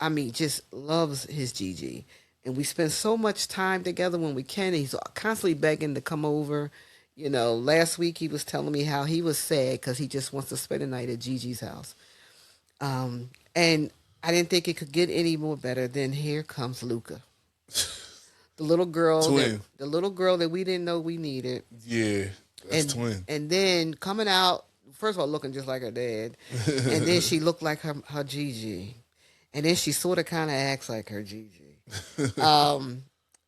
Speaker 2: I mean, just loves his Gigi. And we spend so much time together when we can. He's constantly begging to come over. Last week he was telling me how he was sad because he just wants to spend the night at Gigi's house. And I didn't think it could get any more better than here comes Luca. The little girl, the little girl that we didn't know we needed.
Speaker 3: Yeah, that's twin.
Speaker 2: And then coming out, first of all, looking just like her dad, and then she looked like her Gigi, and then she sort of kind of acts like her Gigi.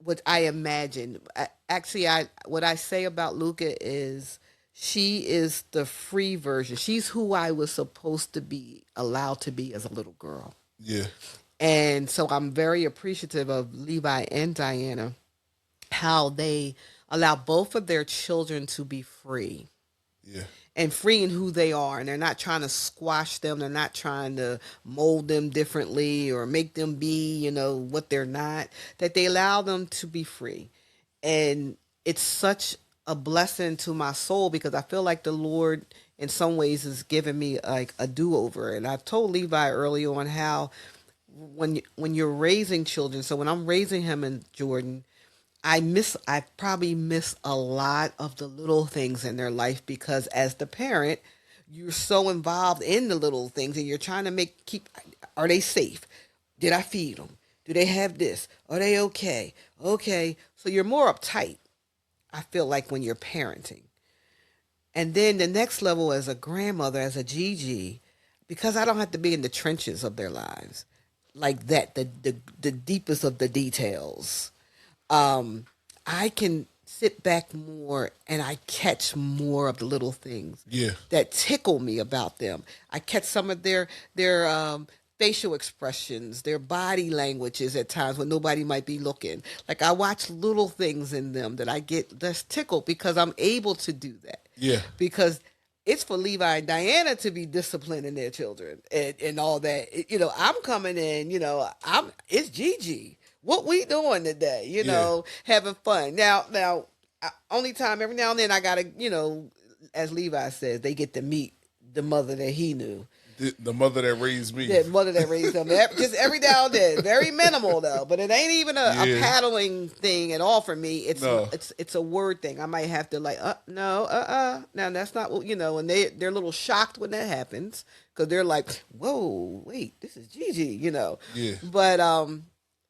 Speaker 2: What I imagine, actually, what I say about Luca is she is the free version. She's who I was supposed to be allowed to be as a little girl.
Speaker 3: Yeah.
Speaker 2: And so I'm very appreciative of Levi and Diana, how they allow both of their children to be free.
Speaker 3: Yeah.
Speaker 2: And free in who they are. And they're not trying to squash them. They're not trying to mold them differently or make them be, what they're not. That they allow them to be free. And it's such a blessing to my soul because I feel like the Lord in some ways is giving me like a do-over. And I've told Levi early on how when you're raising children, so when I'm raising him and Jordan, I probably miss a lot of the little things in their life because as the parent, you're so involved in the little things and you're trying to are they safe? Did I feed them? Do they have this? Are they okay? Okay. So you're more uptight, I feel like, when you're parenting. And then the next level as a grandmother, as a Gigi, because I don't have to be in the trenches of their lives like that, the deepest of the details. I can sit back more and I catch more of the little things that tickle me about them. I catch some of their facial expressions, their body languages at times when nobody might be looking. Like I watch little things in them that I get less tickled because I'm able to do that.
Speaker 3: Yeah.
Speaker 2: Because it's for Levi and Diana to be disciplined in their children and all that. I'm coming in, it's Gigi. What we doing today, having fun. Now, only time every now and then I gotta, as Levi says, they get to meet the mother that he knew.
Speaker 3: The mother that raised me.
Speaker 2: The mother that raised him. Just every now and then. Very minimal though. But it ain't even a paddling thing at all for me. It's a word thing. I might have to now that's not what, and they're a little shocked when that happens. Because they're like, whoa, wait, this is Gigi, Yeah. But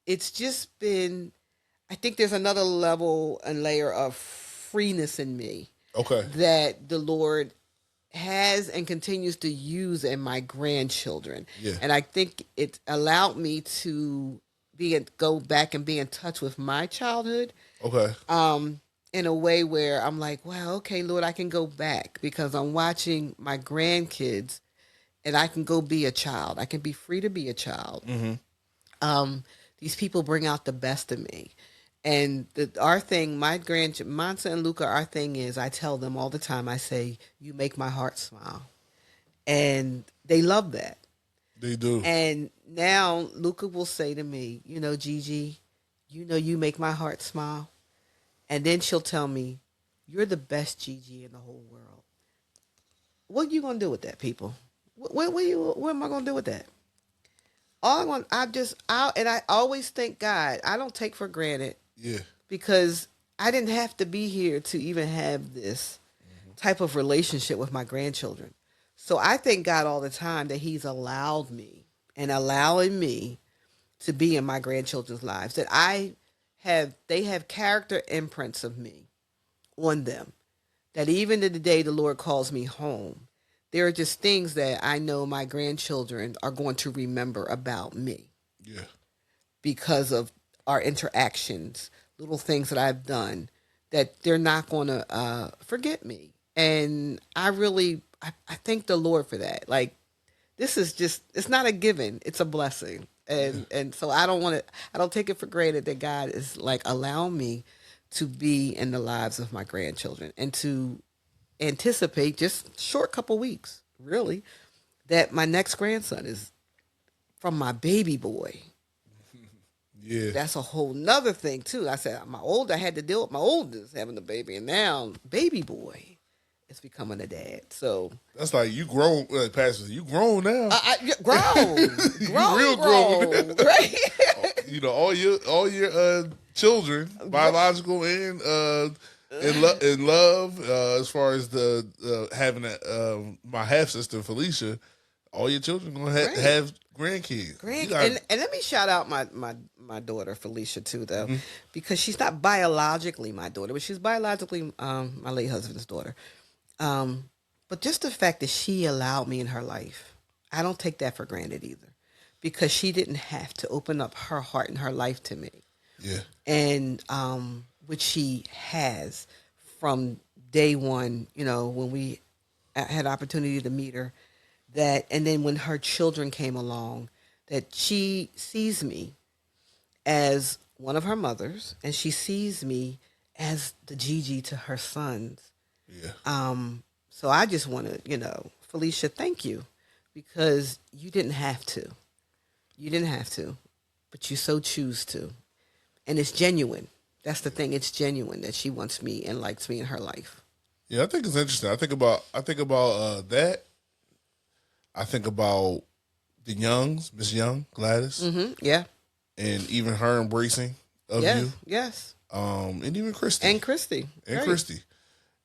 Speaker 2: it's just been, I think there's another level and layer of freeness in me.
Speaker 3: Okay.
Speaker 2: That the Lord has and continues to use in my grandchildren.
Speaker 3: Yeah.
Speaker 2: And I think it allowed me to go back and be in touch with my childhood.
Speaker 3: Okay.
Speaker 2: In a way where I'm like, wow, okay, Lord, I can go back because I'm watching my grandkids and I can go be a child. I can be free to be a child.
Speaker 3: Mm-hmm.
Speaker 2: These people bring out the best of me. And our thing, Mansa and Luca, our thing is, I tell them all the time, I say, you make my heart smile. And they love that.
Speaker 3: They do.
Speaker 2: And now Luca will say to me, Gigi, you make my heart smile. And then she'll tell me, you're the best Gigi in the whole world. What are you going to do with that, people? What am I going to do with that? I always thank God. I don't take for granted.
Speaker 3: Yeah.
Speaker 2: Because I didn't have to be here to even have this type of relationship with my grandchildren. So I thank God all the time that he's allowed me and allowing me to be in my grandchildren's lives. That they have character imprints of me on them. That even to the day the Lord calls me home, there are just things that I know my grandchildren are going to remember about me.
Speaker 3: Yeah. Because
Speaker 2: of our interactions, little things that I've done, that they're not going to forget me. And I thank the Lord for that. Like, this is it's not a given, it's a blessing. And so I don't take it for granted that God is like allowing me to be in the lives of my grandchildren and to anticipate just short couple weeks, really, that my next grandson is from my baby boy.
Speaker 3: Yeah.
Speaker 2: That's a whole nother thing too. I said I had to deal with my oldest having a baby, and now baby boy is becoming a dad. So
Speaker 3: that's like you grown, Pastor. You grown now.
Speaker 2: Grown,
Speaker 3: real grown,
Speaker 2: right?
Speaker 3: all your children, biological and in love. As far as the having my half sister Felicia, all your children gonna have grandkids.
Speaker 2: And let me shout out my daughter Felicia too, though, because she's not biologically my daughter, but she's biologically my late husband's daughter. But just the fact that she allowed me in her life, I don't take that for granted either, because she didn't have to open up her heart and her life to me.
Speaker 3: Yeah.
Speaker 2: And which she has from day one, when we had opportunity to meet her, and then when her children came along, that she sees me as one of her mothers, and she sees me as the Gigi to her sons.
Speaker 3: Yeah.
Speaker 2: So I just want to, Felicia, thank you, because you didn't have to. You didn't have to, but you so choose to. And it's genuine. That's the thing. It's genuine that she wants me and likes me in her life.
Speaker 3: Yeah, I think it's interesting. I think about that. I think about the Youngs, Miss Young, Gladys.
Speaker 2: Mm-hmm. Yeah.
Speaker 3: And even her embracing of you.
Speaker 2: Yes.
Speaker 3: And even Christy.
Speaker 2: And Christy.
Speaker 3: And Christy.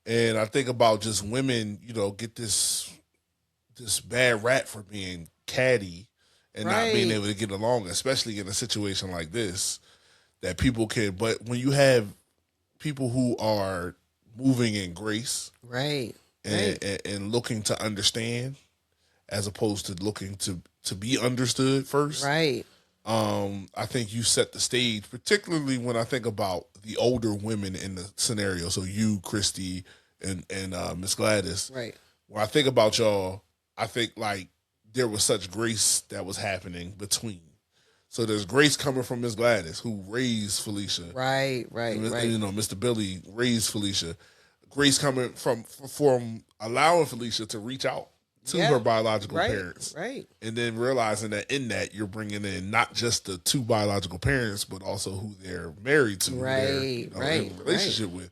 Speaker 3: And I think about just women, get this bad rap for being catty and not being able to get along, especially in a situation like this, that people can. But when you have people who are moving in grace, and looking to understand, as opposed to looking to be understood first,
Speaker 2: right?
Speaker 3: I think you set the stage, particularly when I think about the older women in the scenario. So you, Christy, and Miss Gladys,
Speaker 2: right?
Speaker 3: When I think about y'all, I think like there was such grace that was happening between. So there's grace coming from Miss Gladys, who raised Felicia.
Speaker 2: Right.
Speaker 3: And, Mr. Billy raised Felicia. Grace coming from allowing Felicia to reach out to her biological parents.
Speaker 2: Right.
Speaker 3: And then realizing that in that you're bringing in not just the two biological parents, but also who they're married to, who they're in a relationship with,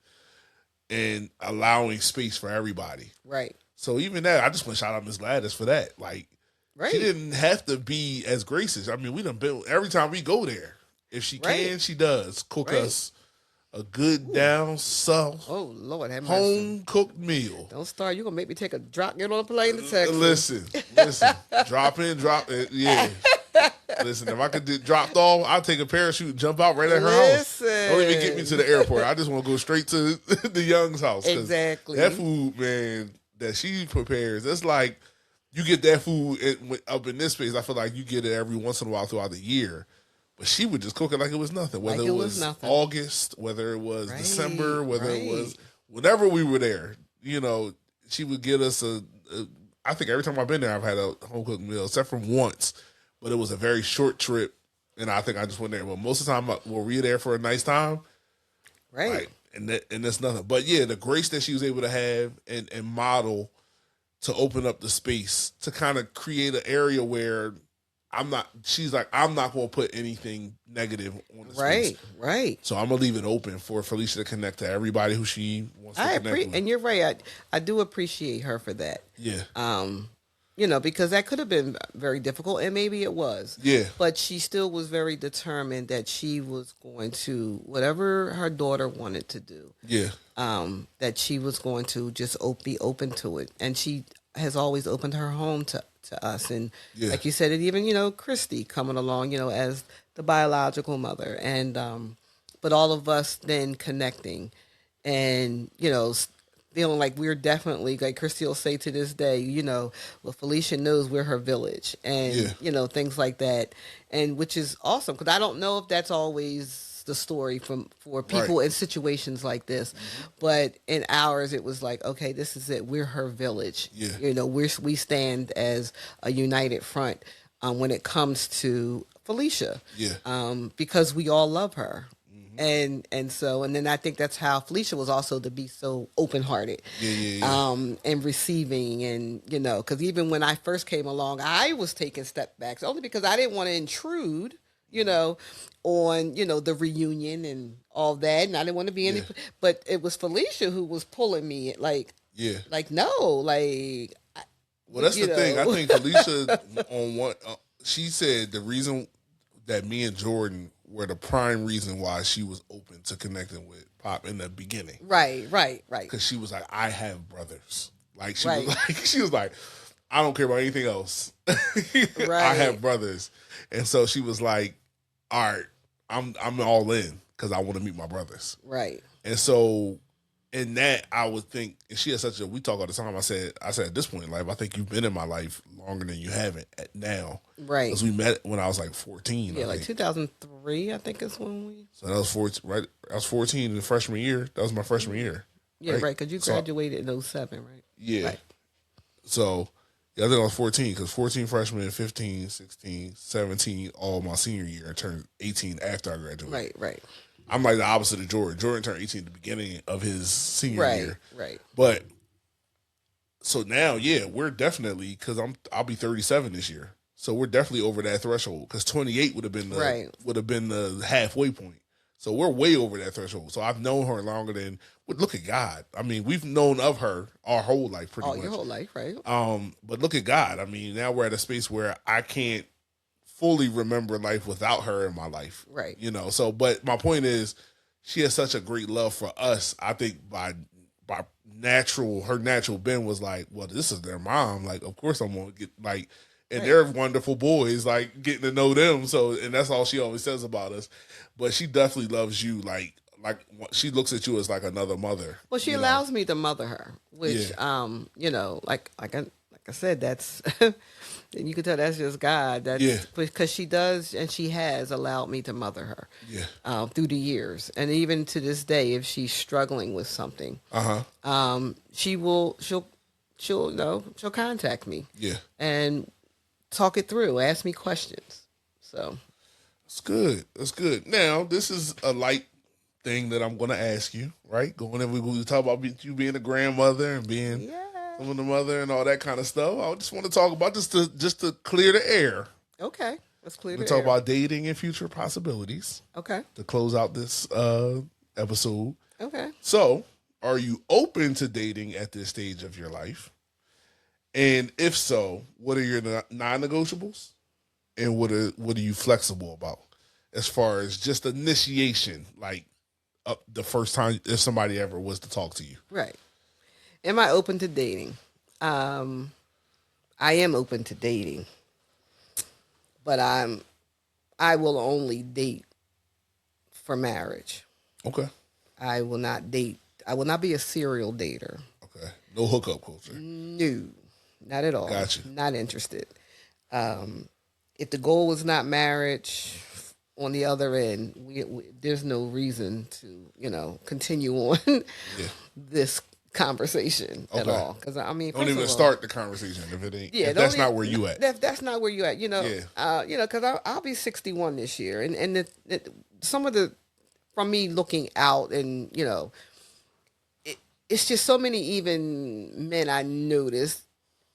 Speaker 3: and allowing space for everybody.
Speaker 2: Right.
Speaker 3: So even that, I just want to shout out Miss Gladys for that. Like, she didn't have to be as gracious. I mean, we done built every time we go there. If she can, she does cook us a good down south.
Speaker 2: Oh Lord, have
Speaker 3: home cooked meal.
Speaker 2: Don't start. You're gonna make me take a drop. Get on a plane to Texas.
Speaker 3: Listen. Drop in. Yeah. Listen, if I could get dropped off, I'll take a parachute and jump out right at her house. Don't even get me to the airport. I just want to go straight to the Young's house.
Speaker 2: Exactly.
Speaker 3: That food, man, that she prepares, it's like you get that food up in this space. I feel like you get it every once in a while throughout the year. But she would just cook it like it was nothing. Whether it was August, whether it was December, whether it was whenever we were there, she would get us I think every time I've been there, I've had a home cooked meal, except for once. But it was a very short trip, and I think I just went there. But most of the time, when we were there for a nice time,
Speaker 2: right?
Speaker 3: And that's nothing. But yeah, the grace that she was able to have and model to open up the space to kind of create an area where she's like, I'm not going to put anything negative on the space.
Speaker 2: Right.
Speaker 3: So I'm going to leave it open for Felicia to connect to everybody who she wants to connect with.
Speaker 2: And you're right. I do appreciate her for that.
Speaker 3: Yeah.
Speaker 2: Because that could have been very difficult, and maybe it was.
Speaker 3: Yeah.
Speaker 2: But she still was very determined that she was going to, whatever her daughter wanted to do.
Speaker 3: Yeah.
Speaker 2: That she was going to just be open to it. And she has always opened her home to us. And like you said, it even, Christy coming along, as the biological mother. And, but all of us then connecting and, feeling like we're definitely, like Christy will say to this day, Felicia knows we're her village and, things like that. And which is awesome, because I don't know if that's always the story for people in situations like this. Mm-hmm. But in ours, it was like, okay, this is it. We're her village.
Speaker 3: Yeah.
Speaker 2: We stand as a united front when it comes to Felicia.
Speaker 3: Yeah.
Speaker 2: Because we all love her. And then I think that's how Felicia was also to be so open-hearted, and receiving, and because even when I first came along, I was taking step backs only because I didn't want to intrude, on the reunion and all that, and I didn't want to be any. But it was Felicia who was pulling me, like no, like.
Speaker 3: Well, that's the thing. I think Felicia on what she said. The reason that me and Jordan were the prime reason why she was open to connecting with Pop in the beginning.
Speaker 2: Right.
Speaker 3: Because she was like, I have brothers. Like she was like, I don't care about anything else. Right. I have brothers. And so she was like, all right, I'm all in because I want to meet my brothers.
Speaker 2: Right.
Speaker 3: And so in that, I would think, and she has we talk all the time. I said at this point in life, I think you've been in my life longer than you haven't at now.
Speaker 2: Right.
Speaker 3: Because we met when I was like 14.
Speaker 2: Yeah, like 2003, I think is when we.
Speaker 3: So that was 14, right? I was 14 in the freshman year. That was my freshman year.
Speaker 2: Yeah, right. Because you graduated in 07, right?
Speaker 3: Yeah.
Speaker 2: Right.
Speaker 3: So, yeah, I think I was 14 because 14 freshman, 15, 16, 17, all my senior year. I turned 18 after I graduated.
Speaker 2: Right.
Speaker 3: I'm like the opposite of Jordan. Jordan turned 18 at the beginning of his senior year.
Speaker 2: Right.
Speaker 3: But so now, yeah, we're definitely, because I'll be 37 this year. So we're definitely over that threshold because 28 would have been the halfway point. So we're way over that threshold. So I've known her longer than. Look at God. I mean, we've known of her our whole life, pretty much.
Speaker 2: Your whole life, right?
Speaker 3: But look at God. I mean, now we're at a space where I can't fully remember life without her in my life,
Speaker 2: right?
Speaker 3: You know. So, but my point is, she has such a great love for us. I think by her natural bend was like, well, this is their mom. Like, of course I'm gonna get like. And they're wonderful boys, like getting to know them. So, and that's all she always says about us. But she definitely loves you. Like she looks at you as like another mother.
Speaker 2: Well, she allows me to mother her, which, you know, like I said, that's, you can tell that's just God. That's because she does, and she has allowed me to mother her. Yeah. Through the years, and even to this day, if she's struggling with something, she'll contact me.
Speaker 3: Yeah.
Speaker 2: And talk it through, ask me questions. So
Speaker 3: that's good. That's good. Now, this is a light thing that I'm going to ask you, right? Going and we talk about you being a grandmother and being some of the mother and all that kind of stuff. I just want to talk about just to clear the air.
Speaker 2: Okay, let's clear the air.
Speaker 3: Talk about dating and future possibilities.
Speaker 2: Okay.
Speaker 3: To close out this episode.
Speaker 2: Okay.
Speaker 3: So, are you open to dating at this stage of your life? And if so, what are your non-negotiables? And what are you flexible about as far as just initiation, like the first time if somebody ever was to talk to you?
Speaker 2: Right. Am I open to dating? I am open to dating, but I will only date for marriage.
Speaker 3: Okay.
Speaker 2: I will not date. I will not be a serial dater.
Speaker 3: Okay. No hookup culture.
Speaker 2: No. Not at all.
Speaker 3: Gotcha.
Speaker 2: Not interested. If the goal was not marriage, on the other end, there's no reason to, continue on this conversation at all. Because I mean,
Speaker 3: don't even start the conversation if it ain't. Yeah, that's not where you at.
Speaker 2: That's not where you at. Because I'll be 61 this year, and some of the from me looking out, and it's just so many even men I noticed.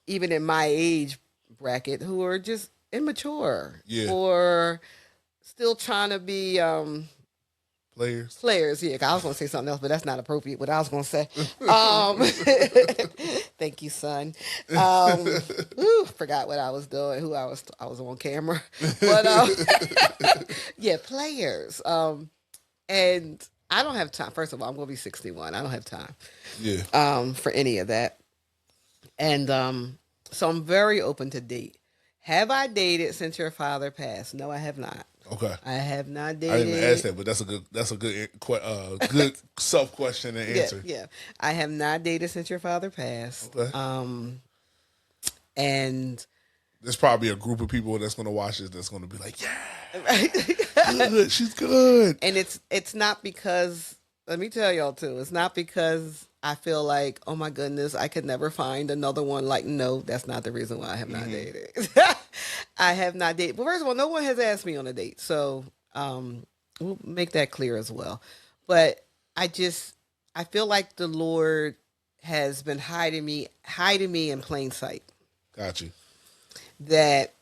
Speaker 2: Even in my age bracket, who are just immature or still trying to be players. Yeah, I was going to say something else, but that's not appropriate. What I was going to say. Thank you, son. Forgot what I was doing. Who I was on camera, but yeah, players. And I don't have time. First of all, I'm going to be 61. I don't have time.
Speaker 3: Yeah.
Speaker 2: For any of that. And so I'm very open to date. Have I dated since your father passed? No, I have not.
Speaker 3: Okay.
Speaker 2: I have not dated.
Speaker 3: I didn't ask that, but that's a good self question and answer.
Speaker 2: Yeah. I have not dated since your father passed.
Speaker 3: Okay.
Speaker 2: And
Speaker 3: there's probably a group of people that's going to watch this that's going to be like, good, she's good.
Speaker 2: And it's not because, let me tell y'all too, it's not because I feel like, oh my goodness, I could never find another one. Like, no, that's not the reason why I have not dated. I have not dated. But first of all, no one has asked me on a date. So we'll make that clear as well. But I feel like the Lord has been hiding me in plain sight.
Speaker 3: Got you.
Speaker 2: That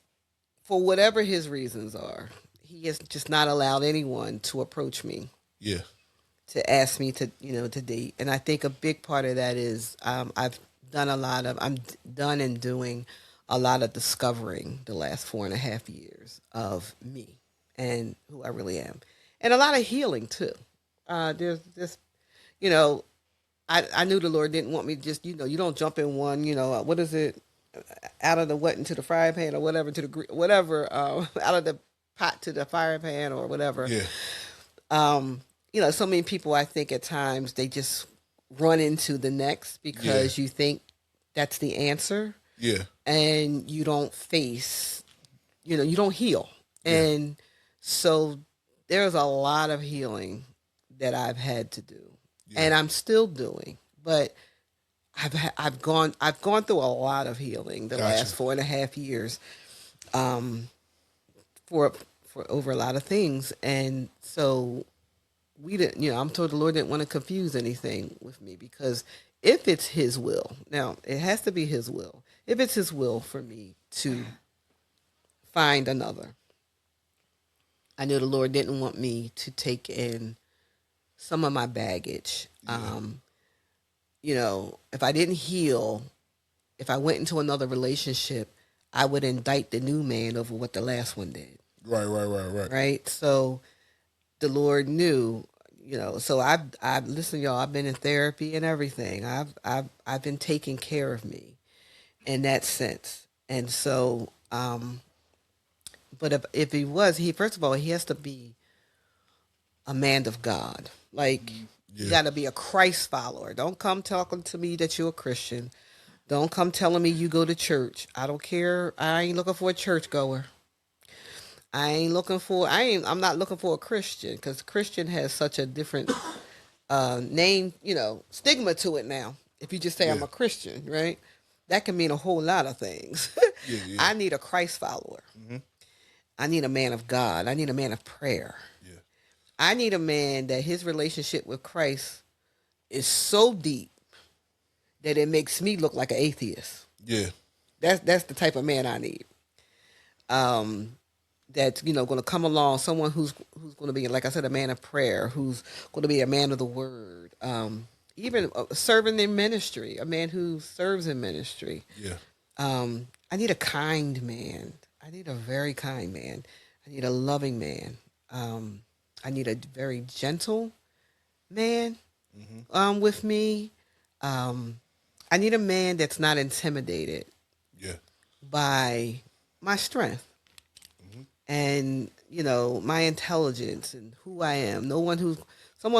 Speaker 2: for whatever his reasons are, he has just not allowed anyone to approach me.
Speaker 3: Yeah.
Speaker 2: To ask me to date. And I think a big part of that is I'm done and doing a lot of discovering the last 4.5 years of me and who I really am. And a lot of healing too. There's this, I knew the Lord didn't want me just, you don't jump in one, what is it? out of the what into the frying pan or whatever to the whatever out of the pot to the frying pan or whatever.
Speaker 3: Yeah.
Speaker 2: So many people, I think at times they just run into the next because you think that's the answer.
Speaker 3: Yeah.
Speaker 2: And you don't face, you don't heal. Yeah. And so there's a lot of healing that I've had to do, and I'm still doing, but I've gone through a lot of healing the last 4.5 years, for over a lot of things, and so we didn't. I'm told the Lord didn't want to confuse anything with me, because if it's His will, now it has to be His will. If it's His will for me to find another, I knew the Lord didn't want me to take in some of my baggage. If I didn't heal, if I went into another relationship, I would indict the new man over what the last one did.
Speaker 3: Right.
Speaker 2: Right. So the Lord knew, so I've listen, y'all, I've been in therapy and everything. I've been taking care of me in that sense. And so, but if he was, first of all, he has to be a man of God. Like, you got to be a Christ follower. Don't come talking to me that you're a Christian. Don't come telling me you go to church. I don't care. I ain't looking for a churchgoer. I'm not looking for a Christian, because Christian has such a different name, stigma to it now. If you just say I'm a Christian, right? That can mean a whole lot of things. I need a Christ follower. Mm-hmm. I need a man of God. I need a man of prayer. Yeah. I need a man that his relationship with Christ is so deep that it makes me look like an atheist. Yeah. That's the type of man I need. That's, going to come along, someone who's going to be, like I said, a man of prayer, who's going to be a man of the word, even serving in ministry, a man who serves in ministry. Yeah. I need a kind man. I need a very kind man. I need a loving man. I need a very gentle man with me. I need a man that's not intimidated by my strength and, my intelligence and who I am. Someone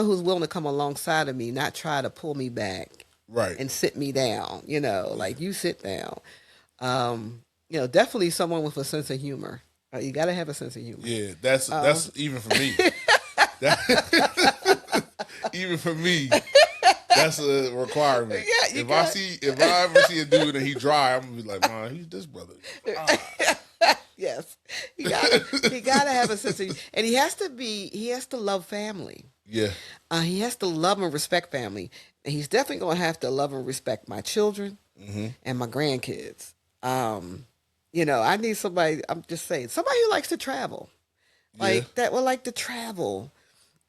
Speaker 2: who's willing to come alongside of me, not try to pull me back and sit me down, like you sit down. Definitely someone with a sense of humor. You got to have a sense of humor.
Speaker 3: Yeah, that's even for me. Even for me, that's a requirement. Yeah, if I ever see a dude and he dry, I'm gonna be like, man, he's this brother.
Speaker 2: Yes, he gotta have a sense of, and he has to love family. Yeah, he has to love and respect family, and he's definitely gonna have to love and respect my children and my grandkids. I need somebody. I'm just saying, somebody who likes to travel, that would like to travel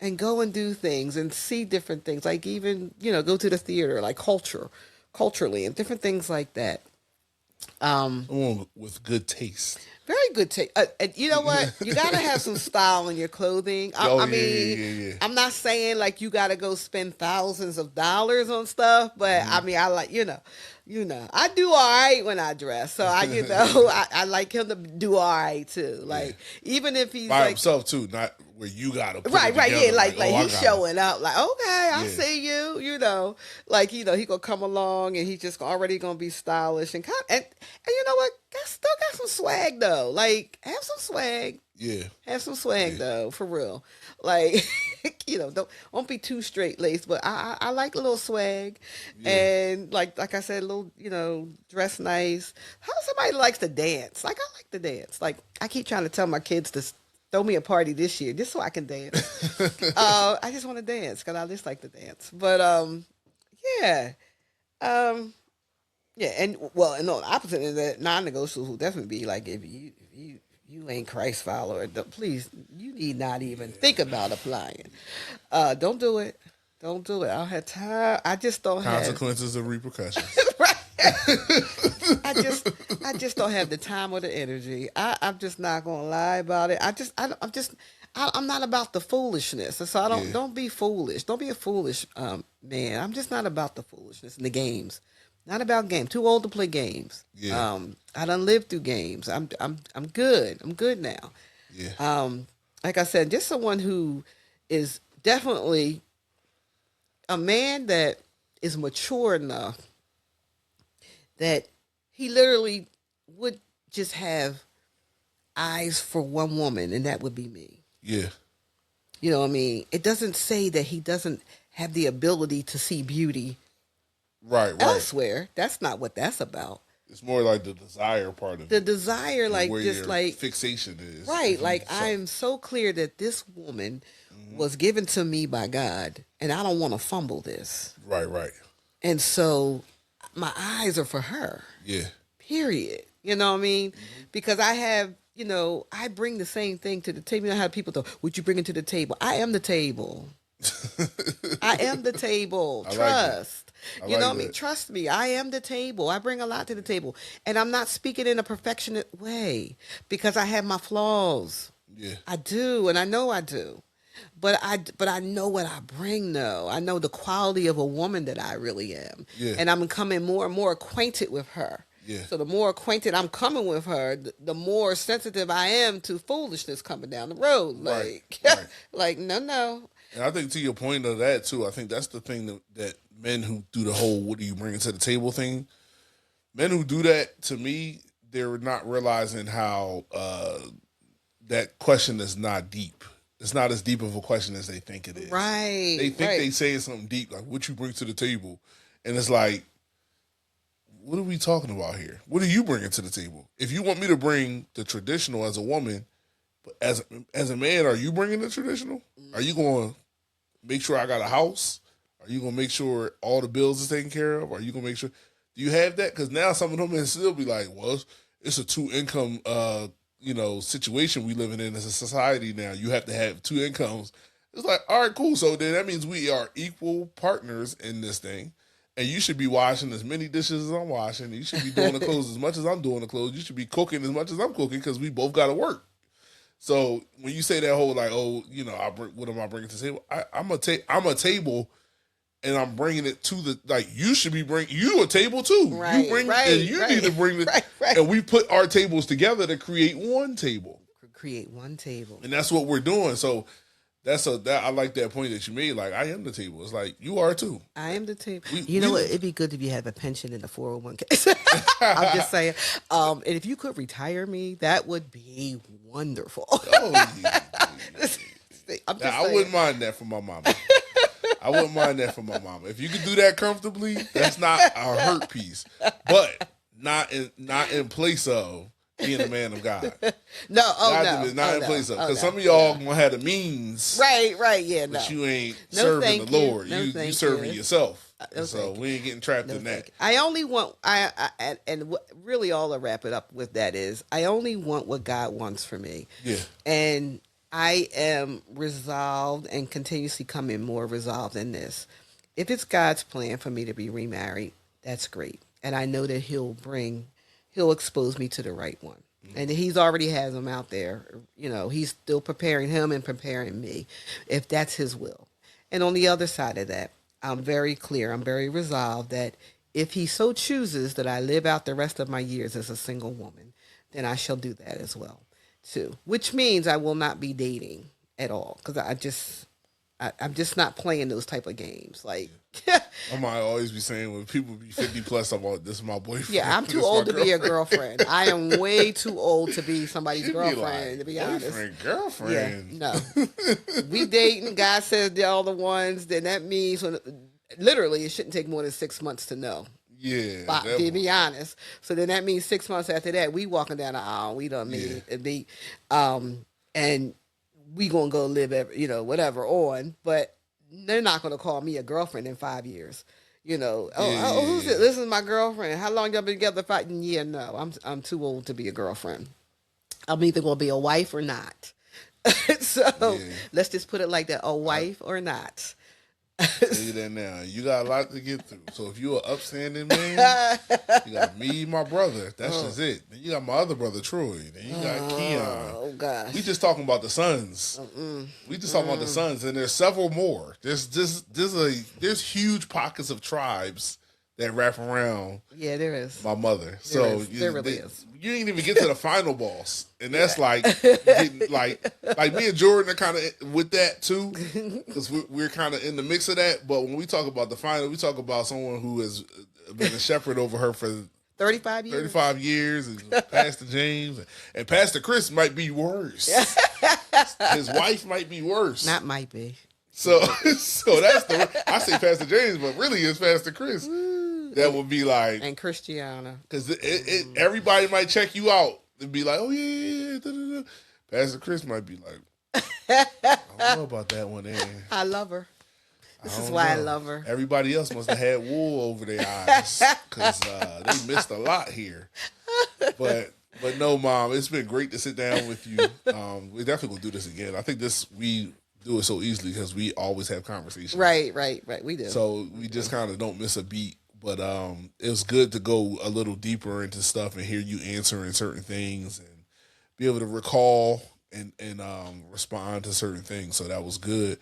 Speaker 2: and go and do things and see different things, like even go to the theater, like culturally, and different things like that.
Speaker 3: With good taste.
Speaker 2: Very good taste. You know what? You got to have some style in your clothing. I mean, I'm not saying like you got to go spend thousands of dollars on stuff, but I mean, I like, I do all right when I dress. So I like him to do all right too. Like, even if he's
Speaker 3: by himself too, not where you got to put
Speaker 2: right. Yeah. Like he's showing up like, okay, I see you, like, he gonna come along and he's just already gonna be stylish and and you know what? Still got some swag though. Like, have some swag. Yeah. Have some swag though, for real. Like, don't be too straight laced, but I like a little swag, and like I said, a little, dress nice. How somebody likes to dance? Like, I like to dance. Like, I keep trying to tell my kids to throw me a party this year just so I can dance. I just want to dance because I just like to dance. But yeah. Yeah, and the opposite is that non-negotiables will definitely be like, if you ain't Christ follower, please, you need not even think about applying. Don't do it. Don't do it. I don't have time. I just don't have
Speaker 3: consequences and repercussions.
Speaker 2: Right. I just don't have the time or the energy. I'm just not gonna lie about it. I'm not about the foolishness. So don't be foolish. Don't be a foolish man. I'm just not about the foolishness and the games. Not about games. Too old to play games.
Speaker 3: Yeah.
Speaker 2: I done lived through games. I'm good. I'm good now.
Speaker 3: Yeah.
Speaker 2: Like I said, just someone who is definitely a man that is mature enough that he literally would just have eyes for one woman, and that would be me.
Speaker 3: Yeah.
Speaker 2: You know what I mean? It doesn't say that he doesn't have the ability to see beauty elsewhere. That's not what that's about.
Speaker 3: It's more like the desire part of it.
Speaker 2: The desire, like,
Speaker 3: where
Speaker 2: just
Speaker 3: your
Speaker 2: like
Speaker 3: fixation is.
Speaker 2: Right. Like, I am so clear that this woman was given to me by God, and I don't want to fumble this.
Speaker 3: Right.
Speaker 2: And so my eyes are for her.
Speaker 3: Yeah.
Speaker 2: Period. You know what I mean? Because I have, I bring the same thing to the table. You know how people go, what you bringing to the table? I am the table. I am the table. Trust. You know what I mean? Trust me. I am the table. I bring a lot to the table. And I'm not speaking in a perfectionist way because I have my flaws.
Speaker 3: Yeah.
Speaker 2: I do, and I know I do. But I know what I bring, though. I know the quality of a woman that I really am.
Speaker 3: Yeah.
Speaker 2: And I'm becoming more and more acquainted with her.
Speaker 3: Yeah.
Speaker 2: So the more acquainted I'm coming with her, the more sensitive I am to foolishness coming down the road. Like,
Speaker 3: right.
Speaker 2: Like, no.
Speaker 3: And I think to your point of that, too, I think that's the thing that men who do the whole what do you bring to the table thing, men who do that, to me, they're not realizing how that question is not deep. It's not as deep of a question as they think it is.
Speaker 2: Right.
Speaker 3: They think they saying something deep, like what you bring to the table. And it's like, what are we talking about here? What are you bringing to the table? If you want me to bring the traditional as a woman, but as a man, are you bringing the traditional? Are you going to make sure I got a house? Are you going to make sure all the bills is taken care of? Are you going to make sure? Do you have that? Because now some of them men still be like, well, it's a two-income situation we living in as a society now. You have to have two incomes. It's like, all right, cool. So then that means we are equal partners in this thing. And you should be washing as many dishes as I'm washing. You should be doing the clothes as much as I'm doing the clothes. You should be cooking as much as I'm cooking because we both got to work. So when you say that whole like, what am I bringing to the table? I'm a table, and I'm bringing it to the like. You should be bringing you a table too.
Speaker 2: Right,
Speaker 3: you bring and you need to bring it, and we put our tables together to create one table.
Speaker 2: Create one table,
Speaker 3: and that's what we're doing. So. I like that point that you made. Like, I am the table. It's like, you are too.
Speaker 2: I am the table. You know what? It'd be good if you have a pension in the 401k. I'm just saying. And if you could retire me, that would be wonderful.
Speaker 3: I wouldn't mind that for my mama. I wouldn't mind that for my mama. If you could do that comfortably, that's not a hurt piece. But not in place of being a man of God.
Speaker 2: No,
Speaker 3: not in place of, because some of y'all gonna have the means,
Speaker 2: right, yeah,
Speaker 3: but you ain't serving the Lord. You serving yourself. So we ain't getting trapped in that.
Speaker 2: I only want really all I wrap it up with that is I only want what God wants for me.
Speaker 3: Yeah,
Speaker 2: and I am resolved and continuously coming more resolved in this. If it's God's plan for me to be remarried, that's great, and I know that He'll expose me to the right one. And he's already has them out there. He's still preparing him and preparing me, if that's his will. And on the other side of that, I'm very clear. I'm very resolved that if he so chooses that I live out the rest of my years as a single woman, then I shall do that as well, too. Which means I will not be dating at all, because I'm just not playing those type of games. Like,
Speaker 3: I might always be saying when people be 50 plus, I'm like, this is my boyfriend.
Speaker 2: Yeah, I'm too old to be a girlfriend. I am way too old to be somebody's girlfriend, to be honest.
Speaker 3: Girlfriend.
Speaker 2: Yeah, no. We dating, God says they're all the ones, then that means literally it shouldn't take more than 6 months to know.
Speaker 3: Yeah.
Speaker 2: To be honest. So then that means 6 months after that, we walking down the aisle, we don't mean it be, and we gonna go live, whatever on, but they're not gonna call me a girlfriend in 5 years. Who's it? This is my girlfriend. How long y'all been together? Fighting? Yeah, no, I'm too old to be a girlfriend. I'm either gonna be a wife or not. So let's just put it like that: a wife or not.
Speaker 3: Tell you that now. You got a lot to get through. So if you're an upstanding man, you got me, my brother. That's just it. Then you got my other brother, Troy. Then you got Keon.
Speaker 2: Oh gosh.
Speaker 3: We just talking about the Sons. We just talking about the Sons, and there's several more. There's huge pockets of tribes that wrap around.
Speaker 2: Yeah, there is.
Speaker 3: My mother.
Speaker 2: There really is.
Speaker 3: You didn't even get to the final boss, and that's like me and Jordan are kind of with that too, because we're kind of in the mix of that. But when we talk about the final, we talk about someone who has been a shepherd over her for
Speaker 2: 35 years.
Speaker 3: 35 years, and Pastor James and Pastor Chris might be worse. His wife might be worse.
Speaker 2: Not might be.
Speaker 3: So that's I say Pastor James, but really it's Pastor Chris. That would be like,
Speaker 2: and Christiana,
Speaker 3: because everybody might check you out and be like, oh yeah. Da, da, da. Pastor Chris might be like, I don't know about that one.
Speaker 2: I love her. This is why I love her. Everybody
Speaker 3: else must have had wool over their eyes because they missed a lot here. But no, Mom, it's been great to sit down with you. We're definitely gonna do this again. I think we do it so easily because we always have conversations.
Speaker 2: Right. We do.
Speaker 3: So we just kind of don't miss a beat. But it was good to go a little deeper into stuff and hear you answering certain things and be able to recall and respond to certain things. So that was good.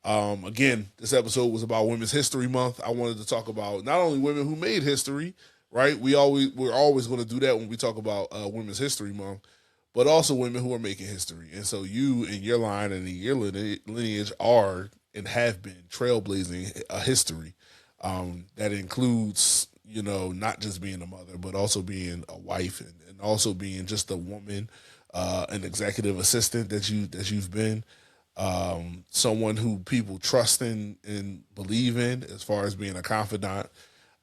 Speaker 3: Again, this episode was about Women's History Month. I wanted to talk about not only women who made history, right? We're always going to do that when we talk about Women's History Month, but also women who are making history. And so you and your line and your lineage are and have been trailblazing a history. That includes, not just being a mother, but also being a wife and also being just a woman, an executive assistant that you've been, someone who people trust in and believe in as far as being a confidant,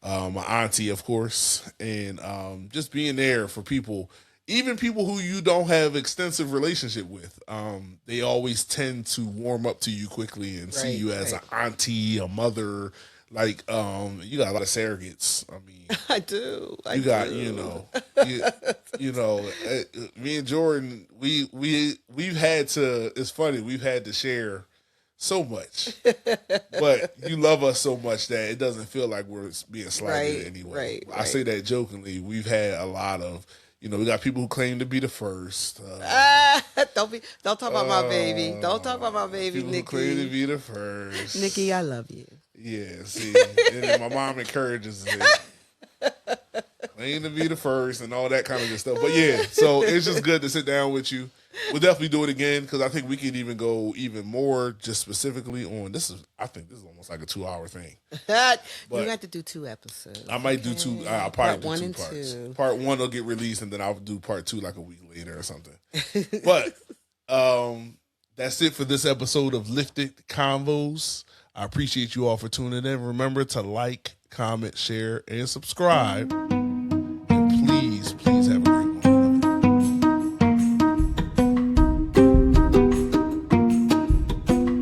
Speaker 3: my auntie, of course, and just being there for people, even people who you don't have extensive relationship with. They always tend to warm up to you quickly and see you as an auntie, a mother. Like, you got a lot of surrogates. I mean,
Speaker 2: I do.
Speaker 3: Me and Jordan, we've had to. It's funny, we've had to share so much, but you love us so much that it doesn't feel like we're being slighted anyway. I say that jokingly. We've had a lot of. We got people who claim to be the first.
Speaker 2: Don't talk about my baby. Don't talk about my baby,
Speaker 3: people
Speaker 2: Nikki.
Speaker 3: Who claim to be the first.
Speaker 2: Nikki, I love you.
Speaker 3: Yeah, see, and then my mom encourages it. Claim to be the first and all that kind of good stuff. But yeah, so it's just good to sit down with you. We'll definitely do it again because I think we can even go even more just specifically on this. I think this is almost like a 2-hour thing.
Speaker 2: You have to do 2 episodes.
Speaker 3: I might do 2. I'll probably do 2 parts. Part 1 will get released and then I'll do part 2 like a week later or something. But that's it for this episode of Lifted Convos. I appreciate you all for tuning in. Remember to like, comment, share, and subscribe.